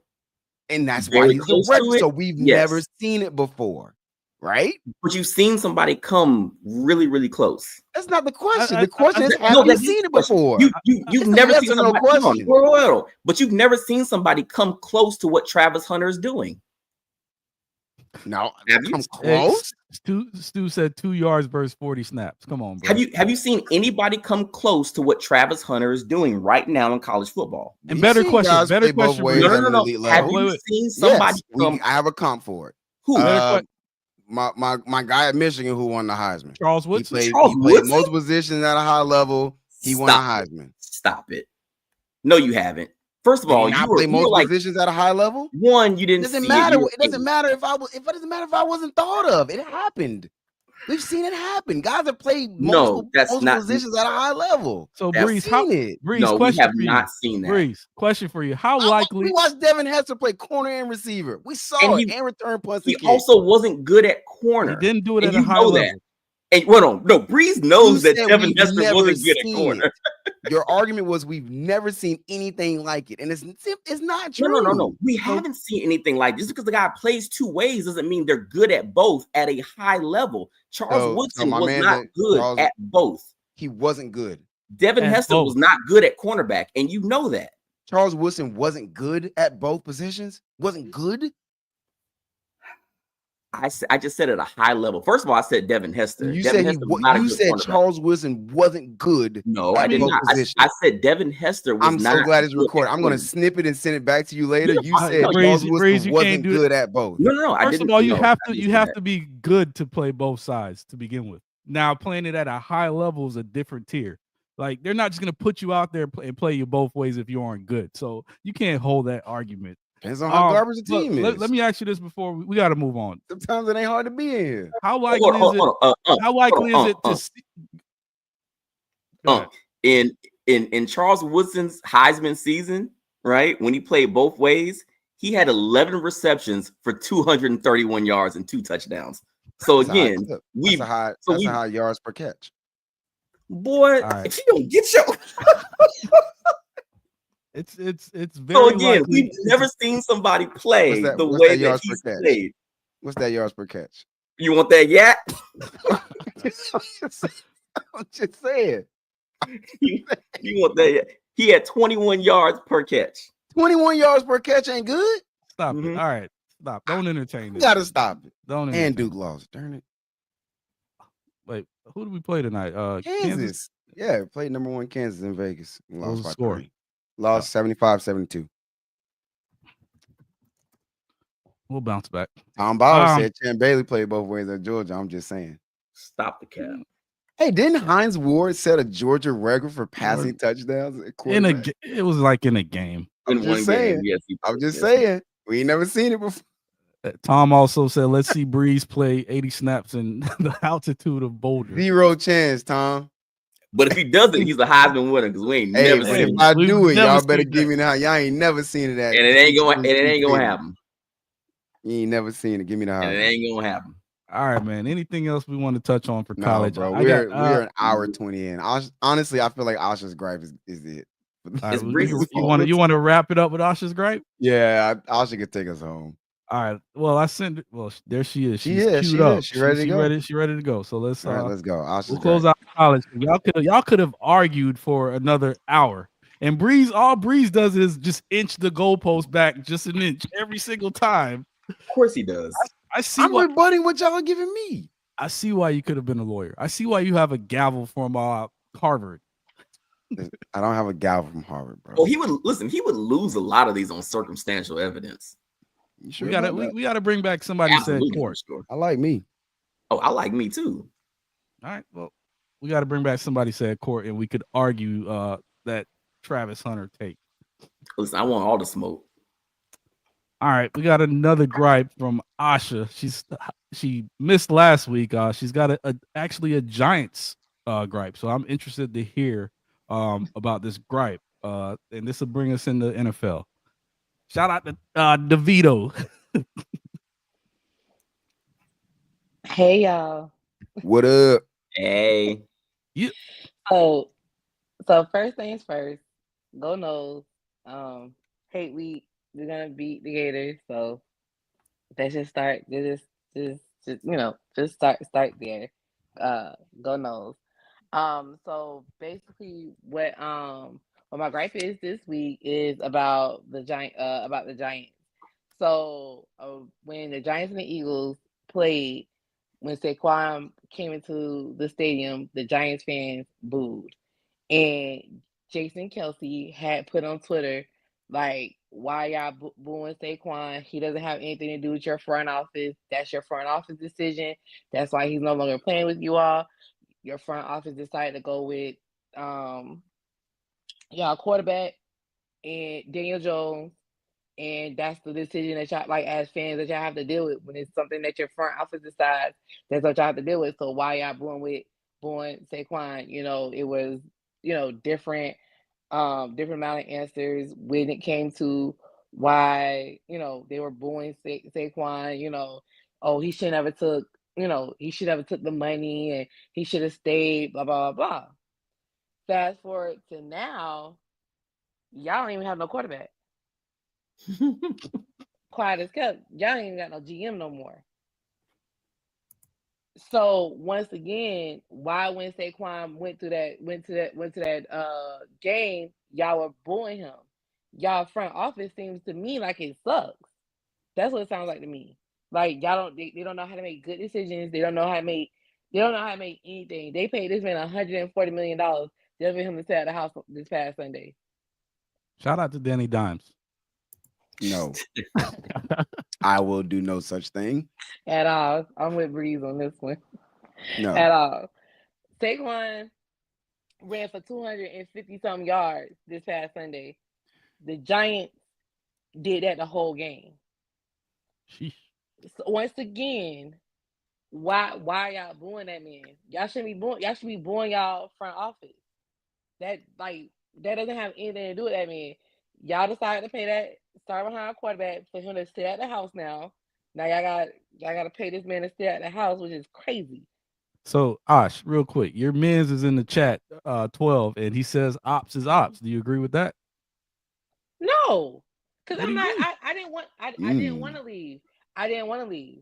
And that's Very why he's the close to record. it? So we've Yes. never seen it before, right? But you've seen somebody come really, really close. That's not the question. I- The question is, have No, you that is seen the it question. before? You've It's a never yes seen or no somebody. Hold on, question. hold on. But you've never seen somebody come close to what Travis Hunter is doing. No, Have you? come close. Stu said 2 yards versus 40 snaps. Come on, bro. Have you seen anybody come close to what Travis Hunter is doing right now in college football? And We've better seen question, guys better play both question, ways Breeze. at an elite Have level. you seen somebody Yes, come? I have a comp for it. Who? My guy at Michigan who won the Heisman. Charles He Woodson. played Charles Woodson? most positions at a high level. He won a Heisman. Stop it. No, you haven't. First of Did all, he not you play were most like positions at a high level? one. You It didn't doesn't see matter. it. It doesn't matter if it doesn't matter if I wasn't thought of. It happened. We've seen it happen. Guys have played multiple positions at a high level. So That's Breeze, seen it. Breeze, No, we question have for you. not seen that. Breeze, question for you. How We likely? watched Devin Hester play corner and receiver. We saw it and return punts. He and kicks. also wasn't good at corner. He didn't do it And at a you high know level. that. And no, Breeze knows You that said Devin we've Hester never wasn't good at seen corner. it. Your argument was we've never seen anything like it, and it's not true. No. We haven't seen anything like this. Just because the guy plays two ways doesn't mean they're good at both at a high level. Charles Woodson was not good at both. He wasn't good. Devin Hester was not good at cornerback, and you know that. Charles Woodson wasn't good at both positions. Wasn't good. I just said at a high level. First of all, I said Devin Hester. You Devin said Hester was not a good cornerback. Charles Woodson wasn't good. No, I did not. I said Devin Hester was not. I'm so glad it's recorded. I'm going to snip it and send it back to you later. You said Charles Woodson wasn't good at both. No. First of all, you have to be good to play both sides to begin with. Now, playing it at a high level is a different tier. Like, they're not just going to put you out there and play you both ways if you aren't good. So you can't hold that argument. Depends on how garbage the team is. Let me ask you this before we got to move on. Sometimes it ain't hard to be in here. How likely is it to see? In Charles Woodson's Heisman season, right? When he played both ways, he had 11 receptions for 231 yards and 2 touchdowns. So again, that's a high yards per catch. Boy, if you don't get your It's very. So again, likely. we've never seen somebody play the way that he's played. What's that yards per catch? You want that yet? I'm just saying. You want that yet? He had 21 yards per catch. 21 yards per catch ain't good. Stop it. All right. Stop. Don't entertain it. You gotta stop it. Don't and Duke lost. Darn it. Wait, who did we play tonight? Kansas. Yeah, played number 1 Kansas in Vegas. Lost by score? 3. Lost 75-72. We'll bounce back. Tom Bauer said Champ Bailey played both ways at Georgia. I'm just saying. Stop the cap. Hey, didn't Hines Ward set a Georgia record for passing touchdowns? It was like in a game. I'm just saying. Yes, I'm just saying. We ain't never seen it before. Tom also said, let's see Breeze play 80 snaps in the altitude of Boulder. 0 chance, Tom. But if he doesn't, he's a Heisman winner because we ain't never seen it. If I do it, y'all better give me that. Y'all ain't never seen it. And it ain't gonna happen. You ain't never seen it. Give me the Heisman. And it ain't gonna happen. All right, man. Anything else we want to touch on for college? Bro. We're an hour 20 in. Honestly, I feel like Asha's gripe is it. Right, you want to wrap it up with Asha's gripe? Yeah, Asha could take us home. All right. Well, there she is. She's queued up. She's ready to go. She's ready to go. So let's let's go. We'll close out college. Y'all could have argued for another hour. And all Breeze does is just inch the goalpost back just an inch every single time. Of course he does. I'm rebutting what y'all are giving me. I see why you could have been a lawyer. I see why you have a gavel from Harvard. I don't have a gavel from Harvard, bro. Well, he would lose a lot of these on circumstantial evidence. Sure we gotta bring back somebody who said court. Sure. I like me. Oh, I like me too. All right. Well, we gotta bring back somebody said court, and we could argue that Travis Hunter take. Listen, I want all the smoke. All right, we got another gripe from Asha. She missed last week. She's got actually a Giants gripe, so I'm interested to hear about this gripe. And this will bring us into NFL. Shout out to DeVito. Hey y'all. What up? Hey. So first things first, go Noles. Hate week, we're gonna beat the Gators, so let's just start. Just just start there. Go Noles. So basically, what my gripe is this week is about the Giants. So when the Giants and the Eagles played, when Saquon came into the stadium, the Giants fans booed, and Jason Kelsey had put on Twitter like, "Why y'all booing Saquon? He doesn't have anything to do with your front office. That's your front office decision. That's why he's no longer playing with you all. Your front office decided to go with y'all quarterback and Daniel Jones, and that's the decision that y'all, like, as fans, that y'all have to deal with when it's something that your front office decides. That's what y'all have to deal with. So why y'all booing Saquon? It was different amount of answers when it came to why they were booing Saquon. Oh, he should never took the money, and he should have stayed, blah blah blah. Fast forward to now, y'all don't even have no quarterback. Quiet as kept. Y'all ain't even got no GM no more. So once again, why when Saquon went to that game, y'all were booing him? Y'all front office seems to me like it sucks. That's what it sounds like to me. Like y'all they don't know how to make good decisions. They don't know how to make anything. They paid this man $140 million just for him to stay at the house this past Sunday. Shout out to Danny Dimes. No, I will do no such thing at all. I'm with Breeze on this one. No, at all. Saquon ran for 250 some yards this past Sunday. The Giants did that the whole game. Sheesh. So once again, why y'all booing that man? Y'all should be booing y'all front office. That doesn't have anything to do with that man. Y'all decided to pay that star behind quarterback for him to stay at the house now. Now y'all got to pay this man to stay at the house, which is crazy. So Ash, real quick, your man's is in the chat, 12, and he says ops is ops. Do you agree with that? No, because I'm not. I didn't want. I didn't want to leave. I didn't want to leave.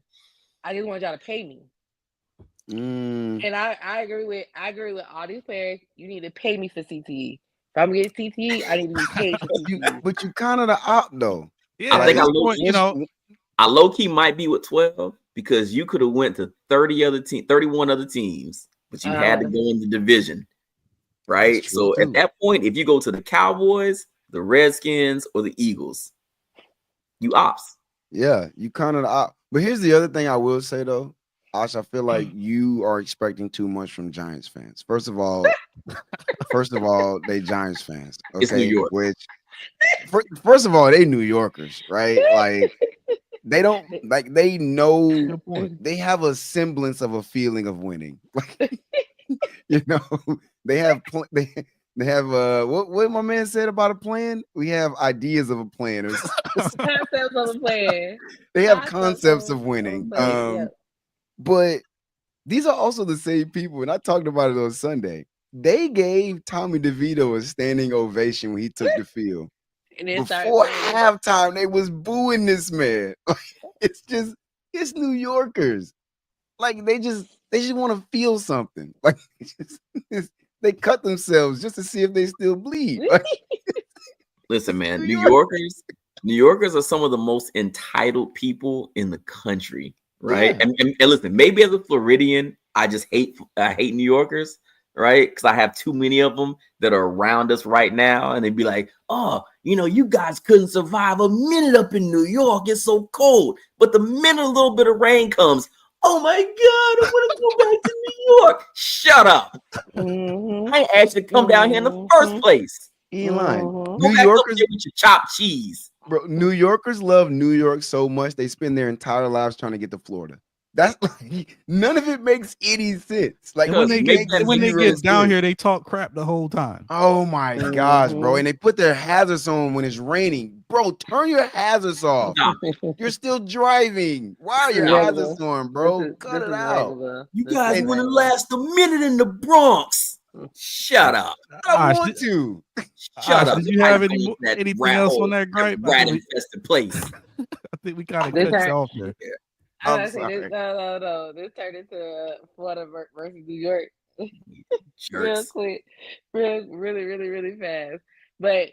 I just wanted y'all to pay me. And I agree with all these players. You need to pay me for CTE. If I'm getting CTE, I need to be paid for CTE. But you kind of the op though. Yeah, I think I low key might be with 12 because you could have went to 31 other teams, but you had to go in the division, right? So at that point, if you go to the Cowboys, the Redskins, or the Eagles, you ops. Yeah, you kind of the op. But here's the other thing I will say though, Ash, I feel like you are expecting too much from Giants fans. First of all, they Giants fans. Okay, it's New York. Which first of all, they New Yorkers, right? Like they don't they know they have a semblance of a feeling of winning. Like they have they have what my man said about a plan. We have ideas of a plan. Concepts of a plan. They have concepts of winning. But these are also the same people, and I talked about it on Sunday. They gave Tommy DeVito a standing ovation when he took the field. And before halftime, they was booing this man. It's New Yorkers. Like they just want to feel something. Like they cut themselves just to see if they still bleed. Listen, man, New Yorkers are some of the most entitled people in the country, right? Yeah. And listen, maybe as a Floridian, I hate New Yorkers, right? Because I have too many of them that are around us right now, and they'd be like, "Oh, you guys couldn't survive a minute up in New York. It's so cold." But the minute a little bit of rain comes, oh my God, I want to go back to New York. Shut up. I ain't asked you to come down here in the first place. Elon, New Yorkers with your chopped cheese. Bro, New Yorkers love New York so much they spend their entire lives trying to get to Florida. That's like none of it makes any sense. Like when they get down here, they talk crap the whole time. Oh my gosh, bro! And they put their hazards on when it's raining. Bro, turn your hazards off. You're still driving. Why are your hazards on, bro? Cut it out. You guys wouldn't last a minute in the Bronx. Shut up. I Ash, want to. Shut Ash, up. did you have Nobody goes to anything else on that gripe? rat infested place. I think we kind of This cut you hurt. off there. I I'm was gonna say this. sorry. No. This turned into Florida versus New York. Real Jerks. quick, really fast. But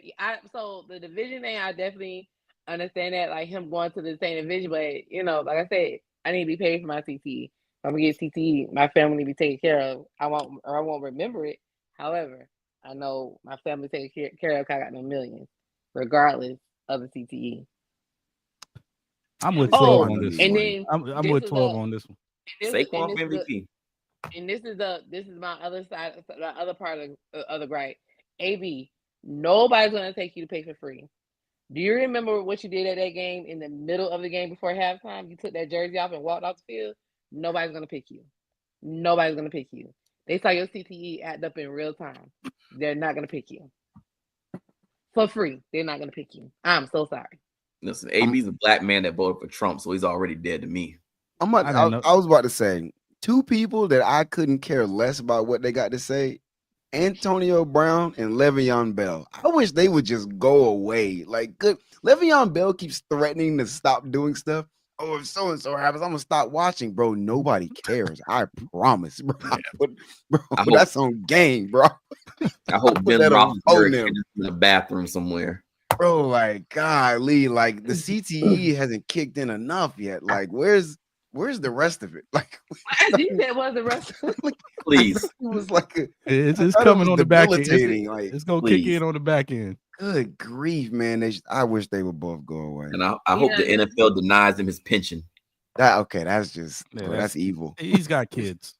so the division thing, I definitely understand that, like him going to the same division. But you know, like I said, I need to be paid for my CTE. If I'm gonna get CTE, my family be taken care of. I won't remember it. However, I know my family taken care of. 'Cause I got no millions, regardless of the CTE. I'm with 12 Oh, on this and one. then I'm this with is 12 the on this one. Saquon for MVP. and this is my other side, the other part of the gripe. AB, nobody's gonna take you to pay for free. Do you remember what you did at that game in the middle of the game before halftime? You took that jersey off and walked off the field. Nobody's gonna pick you. Nobody's gonna pick you. They saw your CTE add up in real time. They're not gonna pick you for free. They're not gonna pick you. I'm so sorry. Listen, AB's a black man that voted for Trump, so he's already dead to me. I was about to say two people that I couldn't care less about what they got to say: Antonio Brown and Le'Veon Bell. I wish they would just go away. Like, good. Le'Veon Bell keeps threatening to stop doing stuff. Oh, if so and so happens, I'm gonna stop watching, bro. Nobody cares. I promise, bro. That's on game, bro. I hope Ben Roethlisberger is in the bathroom somewhere. Bro, like, golly, like the CTE hasn't kicked in enough yet. Like, where's the rest of it? Like, I think that was the rest of it. Please. It was like it's coming on the back end. Like, it's gonna kick in on the back end. Good grief, man. I wish they would both go away. And I hope the NFL denies him his pension. That's just that's evil. He's got kids.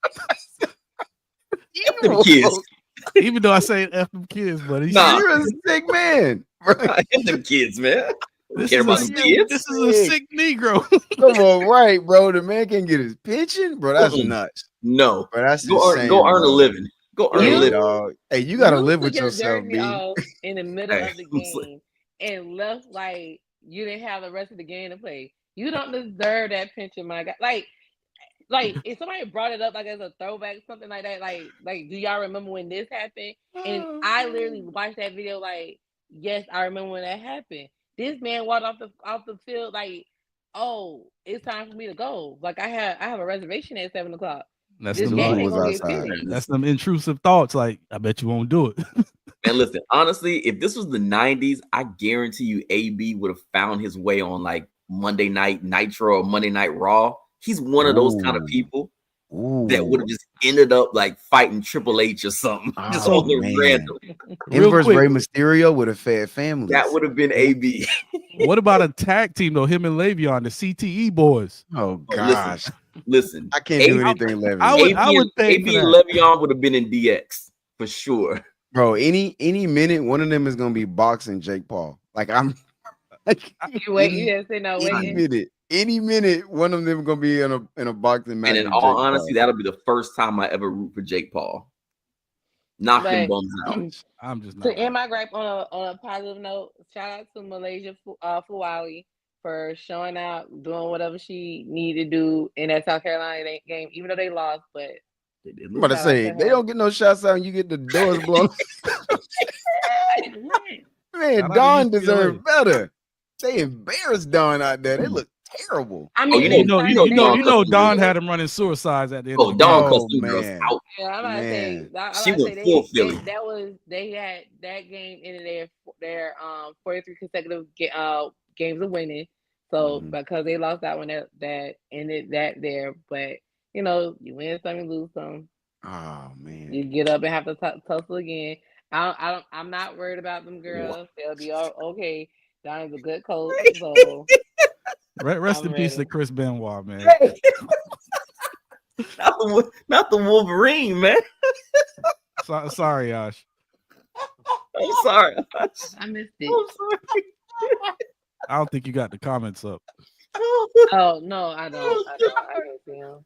Them kids. Even though I say F them kids, but you're a sick man. Them kids, man. This Care about them kids? This is a sick Negro. Come on, right, bro. The man can't get his pension, bro. That's nuts. No, but that's go earn a living. Go earn a living. Dog. Hey, you gotta live with yourself, B. In the middle of the game and left like you didn't have the rest of the game to play. You don't deserve that pension, my guy. Like if somebody brought it up like as a throwback, something like that, like do y'all remember when this happened? And I literally watched that video like, yes, I remember when that happened. This man walked off the field like, oh, it's time for me to go. Like I have a reservation at 7:00. That's That's them intrusive thoughts. Like, I bet you won't do it. And listen, honestly, if this was the 90s, I guarantee you AB would have found his way on like Monday Night Nitro or Monday Night Raw. He's one of those kind of people that would have just ended up like fighting Triple H or something. Just on the random. Him versus Rey Mysterio would have fed families. That would have been AB. What about a tag team though? Him and Le'Veon, the CTE boys. Oh gosh. Listen, I can't do anything. Le'Veon. I would think AB and Le'Veon would have been in DX for sure. Bro, any minute one of them is gonna be boxing Jake Paul. Like I'm. Like, any minute, one of them gonna be in a boxing match. And in all honesty, that'll be the first time I ever root for Jake Paul. Knock them bums out. I'm just not. To end my gripe on a positive note, shout out to Malaysia Fuwali for showing out, doing whatever she needed to do in that South Carolina game, even though they lost. But I'm about to say they don't get no shots out, and you get the doors blown. Man, Dawn deserved better. They embarrassed Dawn out there. They look terrible. I mean, you know, Dawn had him running suicides at the end. Dawn cussed them girls out. Yeah, I'm about to say, she went full Philly. They had that game in their 43 consecutive games of winning. So because they lost that one, that ended that there. But you know, you win some, you lose some. Oh man, you get up and have to tussle again. I'm not worried about them girls. They'll be all okay. Don's a good coach, so rest in peace to Chris Benoit, man. Not the Wolverine, man. Sorry, Ash. I'm sorry, Ash. I missed it. I'm sorry. I don't think you got the comments up. Oh no, I don't. I don't see him.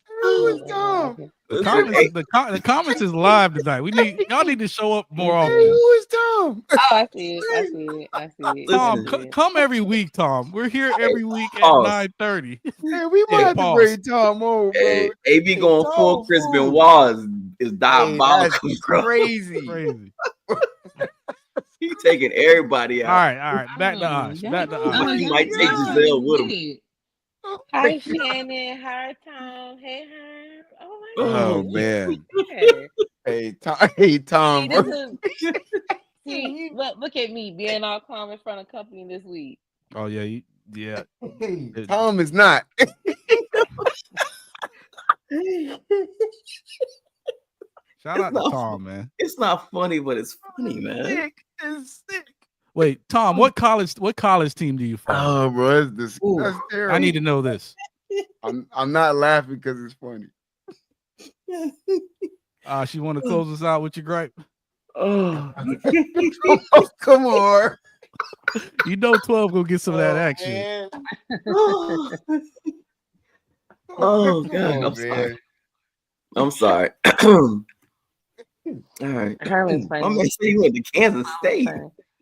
The comments is live tonight. Y'all need to show up more often. Hey, who is Tom? Oh, I see it. Tom, come every week, Tom. We're here every week at 9:30. Hey, we might have to bring Tom over, bro. Hey, AB going full Chris Benoit is diabolical, That's bro. crazy. He's taking everybody All out. right. Back to Osh. Back to But Osh. he might take Giselle with him. Hi, Shannon. Hi, Tom. Hey, Herm. Oh, my Oh goodness. man. Yeah. Hey Tom. See, this is, look at me being all calm in front of company this week. Oh yeah, yeah. Hey, Tom is not. Shout out to Tom, man. It's not funny, but it's funny, man. It's sick. Wait, Tom, what college team do you follow? Oh, bro, that's terrible. I need to know this. I'm not laughing because it's funny. She want to close us out with your gripe? Oh, Oh, come on. You know 12 gonna get some of that action. Man. oh God, Oh, man. I'm sorry. All right. Herman's funny. I'm gonna say you went to Kansas State.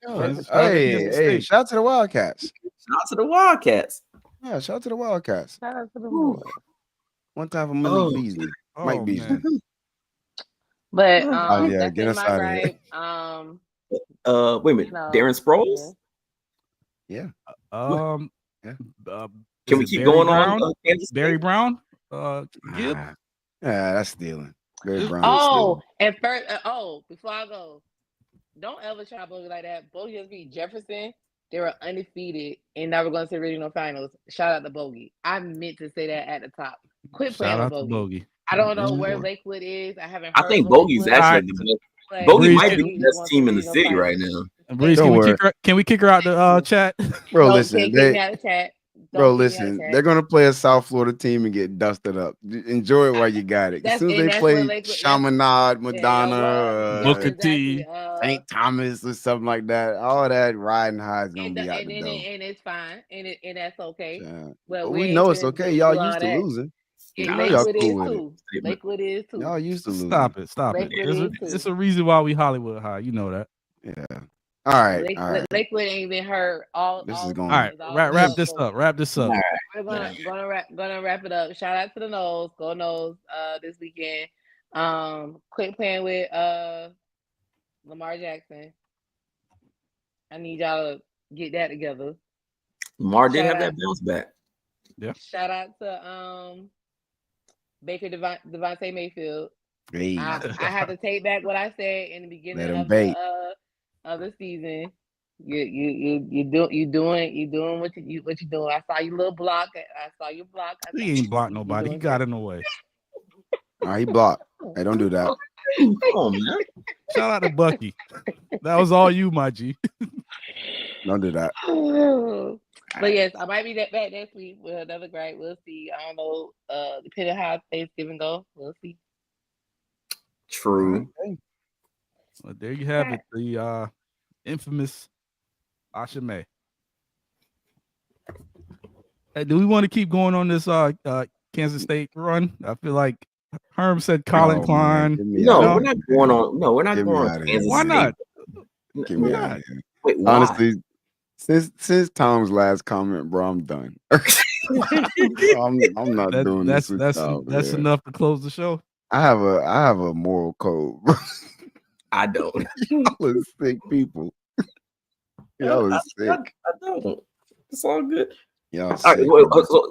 Hey, shout out to the Wildcats. Shout out to the Wildcats. Yeah, shout out to the Wildcats. Shout out to the boys. One time for Malik Beasley. Mike Beasley. Man. But yeah, that's get in us my out of here. gripe. Wait a minute. Darren Sproles? Yeah. Can Is we it keep Barry going Brown? on Kansas State? Barry Brown? Gibb? Yeah, that's stealing. Barry Brown. Oh, and first, before I go, don't ever try Bogey like that. Bogey just beat Jefferson. They were undefeated and now we're going to the regional finals. Shout out to Bogey. I meant to say that at the top. Quit playing Shout with out to Bogey. Bogey. I don't know where Lakewood is. I haven't. I heard think where Bogey's Lakewood actually is. the best. But Bogey Breeze, might be Bogey the best wants team to in the regional city finals. right now. Breeze, can we kick her out the chat? Bro, No, listen. can't kick me out of chat. Bro, listen. They're gonna play a South Florida team and get dusted up. Enjoy it while you got it. As soon as they play Chaminade, Madonna, Booker T, St. Thomas, or something like that, all that riding high is gonna be out the door. And it's fine, and that's okay. Yeah. But we know it's okay. Y'all used to losing. Lakewood is too. Lakewood is too. Y'all used to lose. Stop it. It's a reason why we Hollywood high. You know that. Yeah. All right. Lakewood ain't been hurt all. This is going. All right. Wrap this up. Wrap this up. Right. We're gonna wrap it up. Shout out to the Noles. Go Noles. This weekend. Quit playing with Lamar Jackson. I need y'all to get that together. Lamar did have that bounce back. Yeah. Shout out to Baker Devontae Mayfield. Hey. I had to take back what I said in the beginning of the season. You doing what you doing. I saw your little block. I saw your block. He ain't blocked nobody. He got in the way. All right, he blocked. Hey, don't do that. Come on, man. Shout out to Bucky. That was all you, my G. Don't do that. But yes, I might be back next week with another gripe. We'll see. I don't know. Depending on how Thanksgiving go, we'll see. True. Well, there you have it. The infamous Asha May. Hey, do we want to keep going on this Kansas State run? I feel like Herm said Colin Klein. No, we're not going on. No, we're not going on. Why not? Get me out of here. Wait, why? Honestly, since Tom's last comment, bro, I'm done. I'm not doing this. That's enough to close the show. I have a moral code, bro. I don't. Y'all are sick people. Y'all are sick. I don't. It's all good. Y'all all right,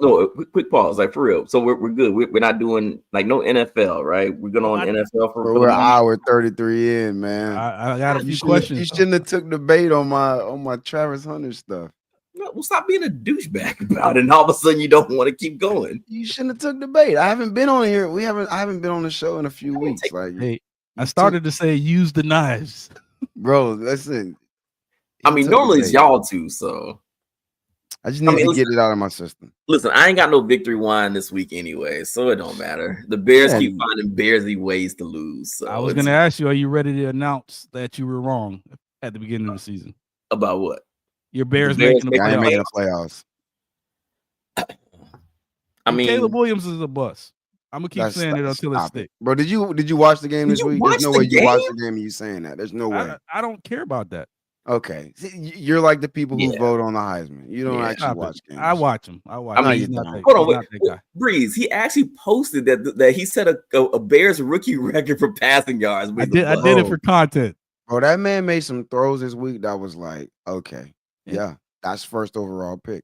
no, quick pause. Like for real. So we're good. We're not doing like no NFL, right? We're going on NFL for we're an hour 33 in, man. I got a few questions. You shouldn't have took the bait on my Travis Hunter stuff. Well, stop being a douchebag about it. And all of a sudden, you don't want to keep going. You shouldn't have took the bait. I haven't been on here. I haven't been on the show in a few weeks. Hey, I started to say use the knives, bro. Listen. I mean, normally it's y'all two, so I just need to get it out of my system. Listen, I ain't got no victory wine this week anyway, so it don't matter. The Bears keep finding Bearsy ways to lose. So I was going to ask you, are you ready to announce that you were wrong at the beginning of the season? About what? Your Bears making the playoffs. I mean, Caleb Williams is a bust. I'm gonna keep saying it until it sticks. Bro, did you watch the game this week? There's no way you watched the game and you saying that. There's no way. I don't care about that. Okay, see, you're like the people who Yeah. vote on the Heisman. You don't Yeah. actually watch games. I watch him. I watch. I him. mean, He's not don't. that, Hold on, he's wait, not that guy. Breeze. He actually posted that he set a Bears rookie record for passing yards. I did it for content. Bro, that man made some throws this week that was like, okay, yeah, that's first overall pick.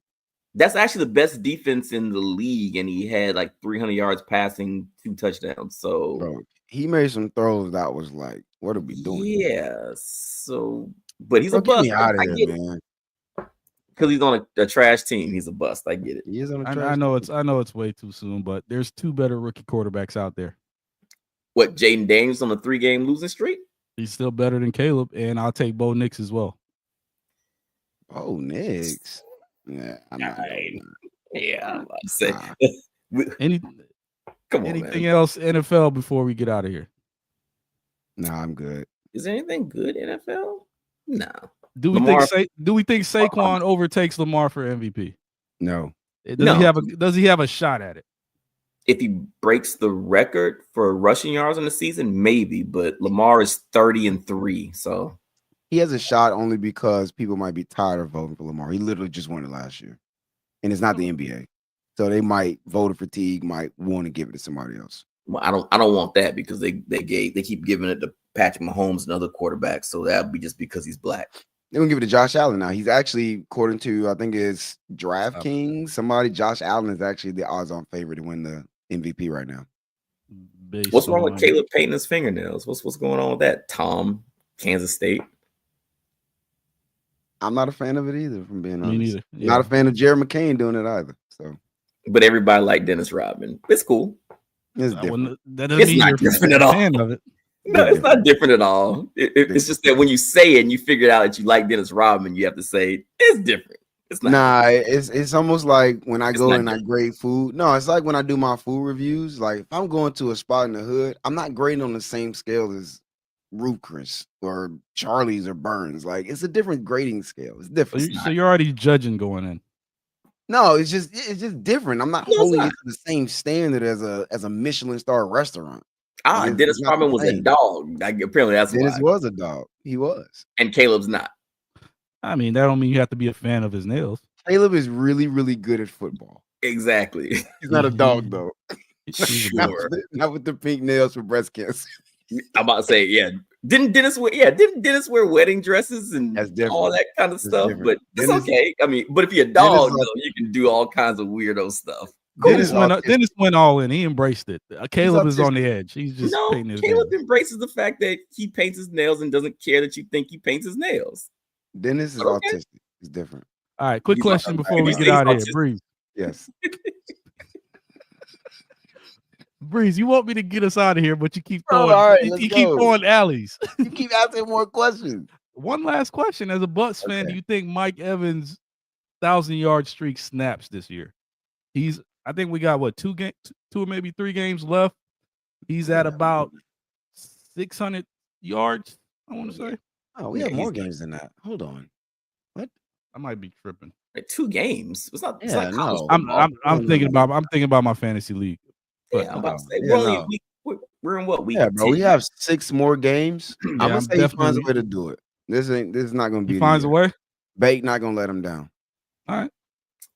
That's actually the best defense in the league, and he had like 300 yards passing, 2 touchdowns. So Bro, he made some throws that was like, what are we doing? Yeah. So, but he's Bro, a get bust. me out of I here, get it. man. Because he's on a trash team. He's a bust. I get it. He is on a I trash know team. I know it's way too soon, but there's 2 better rookie quarterbacks out there. What, Jaden Daniels on a 3-game losing streak? He's still better than Caleb, and I'll take Bo Nix as well. Oh, Nix. Yeah, I'm not. Yeah, I'm about to say. Come on, anything man. else NFL before we get out of here? Nah, I'm good. Is there anything good NFL? No. Do we think Saquon overtakes Lamar for MVP? No. Does he have a shot at it? If he breaks the record for rushing yards in the season, maybe, but Lamar is 30-3, so he has a shot only because people might be tired of voting for Lamar. He literally just won it last year, and it's not the NBA, so they might voter fatigue, might want to give it to somebody else. Well, I don't want that because they keep giving it to Patrick Mahomes and other quarterbacks, so that'd be just because he's black. They're gonna give it to Josh Allen now. He's actually, according to I think it's DraftKings, Josh Allen is actually the odds-on favorite to win the MVP right now. What's wrong with Caleb painting his fingernails? What's going on with that, Tom? Kansas State. I'm not a fan of it either, from being honest. Me neither. Yeah. Not a fan of Jerry McCain doing it either. So, but everybody liked Dennis Rodman. It's cool. It's different. That doesn't mean not different at all. Fan of it. No, it's not different at all. It's just that when you say it and you figure out that you like Dennis Rodman, you have to say it's different. It's not. Nah, it's almost like when I go and I grade food. No, it's like when I do my food reviews. Like if I'm going to a spot in the hood, I'm not grading on the same scale as Ruth Chris or Charlie's or Burns. Like it's a different grading scale. It's different. So you're already judging going in. No, it's just different. I'm not holding it to the same standard as a Michelin star restaurant. Dennis Rodman was a dog. Apparently, that's Dennis was a dog. He was, and Caleb's not. I mean, that don't mean you have to be a fan of his nails. Caleb is really, really good at football. Exactly. He's not a dog though. Sure. Not with the pink nails for breast cancer. I'm about to say, yeah. Didn't Dennis wear wedding dresses and all that kind of stuff? But it's okay. I mean, but if you're a dog, though, you can do all kinds of weirdo stuff. Cool. Dennis went all in. He embraced it. Caleb is on the edge. He's just painting his Caleb nails. embraces the fact that he paints his nails and doesn't care that you think he paints his nails. Dennis is autistic. He's different. All right, quick question before we get out of here. Breeze. Yes. Breeze, you want me to get us out of here, but you keep throwing keep throwing alleys. You keep asking more questions. One last question. As a Bucks fan, do you think Mike Evans' 1,000-yard streak snaps this year? I think we got two or maybe 3 games left. He's at about 600 yards, I want to say. Oh, we have more games than that. Hold on. What? I might be tripping. Like 2 games. It's not. Yeah, it's not I'm thinking about my fantasy league. But I'm about to say, we're in what week? Yeah, bro. 10? We have 6 more games. Yeah, I'm gonna say he finds a way to do it. This is not gonna be. He finds a way. Bake not gonna let him down. All right.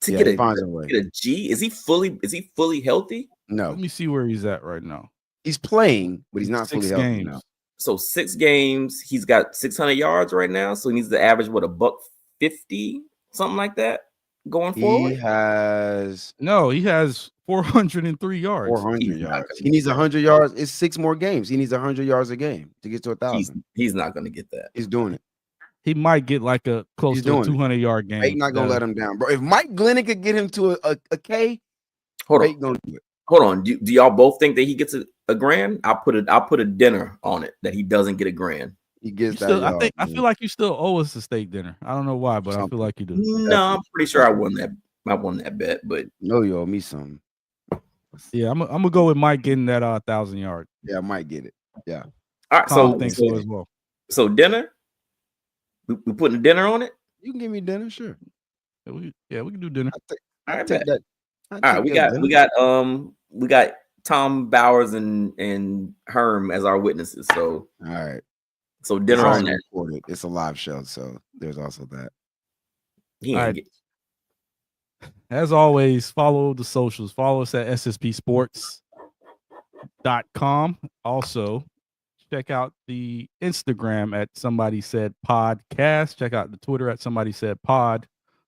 To get a G, is he fully healthy? No. Let me see where he's at right now. He's playing, but he's not fully healthy now. So 6 games, he's got 600 yards right now. So he needs to average $150, something like that, going forward. He has 403 yards. 400 yards. He needs 100 yards. It's 6 more games. He needs 100 yards a game to get to 1,000. He's not going to get that. He's doing it. He might get like a close to a 200-yard game. Mike not gonna let him down, bro. If Mike Glennon could get him to a K, Mike gonna do it. Hold on. Do y'all both think that he gets a grand? I'll put a dinner on it that he doesn't get a grand. He gets that. I feel like you still owe us a steak dinner. I don't know why, but I feel like you do. No, I'm pretty sure I won that bet, but no, you owe me something. Yeah, I'm gonna go with Mike getting that 1,000 yard. Yeah, I might get it. Yeah. All right. So I think so as well. So dinner. We putting a dinner on it. You can give me dinner, sure. Yeah, we can do dinner. I take that. All right, we got Tom Bowers and Herm as our witnesses. So all right, So dinner It's on also that. recorded. It's a live show, so there's also that. He All ain't right. get- As always, follow the socials. Follow us at sspsports.com. Also, check out the Instagram at Somebody Said Podcast. Check out the Twitter at Somebody Said Pod.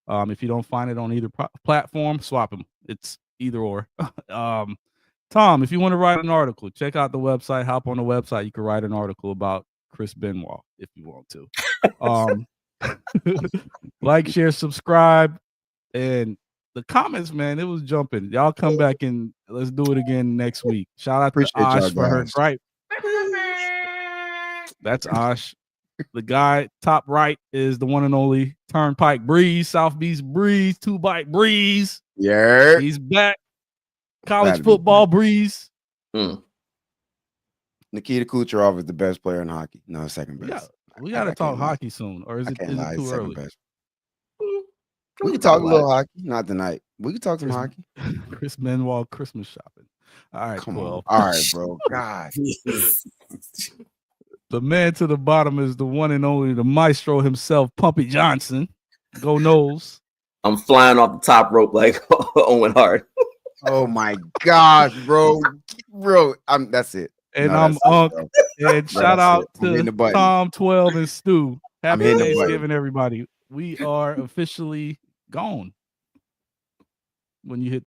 If you don't find it on either platform, swap them. It's either or. Tom, if you want to write an article, check out the website. Hop on the website. You can write an article about Chris Benoit if you want to. Like, share, subscribe, and the comments, man, it was jumping. Y'all come back and let's do it again next week. Shout out Appreciate to Osh y'all for her guys. gripe. That's Osh. The guy top right is the one and only Turnpike Breeze, South Beach Breeze, 2-Bite Breeze. Yeah. He's back. College Glad to be football Breeze. Nikita Kucherov is the best player in hockey. No, second best. We got to talk hockey soon, or is it Is it too second early? best. We can talk a little hockey. Not tonight. We can talk some hockey. Chris Benoit Christmas shopping. All right, Come 12. on. All right, bro. God. The man to the bottom is the one and only the maestro himself, Pumpy Johnson. Go Knowles. I'm flying off the top rope like Owen Hart. Oh my gosh, bro. Bro, that's it. And No, I'm that's it, Unc. bro. And Bro, shout that's out it. I'm hitting the to button. Tom 12 and Stu. Happy hitting the button. Thanksgiving, everybody. We are officially gone when you hit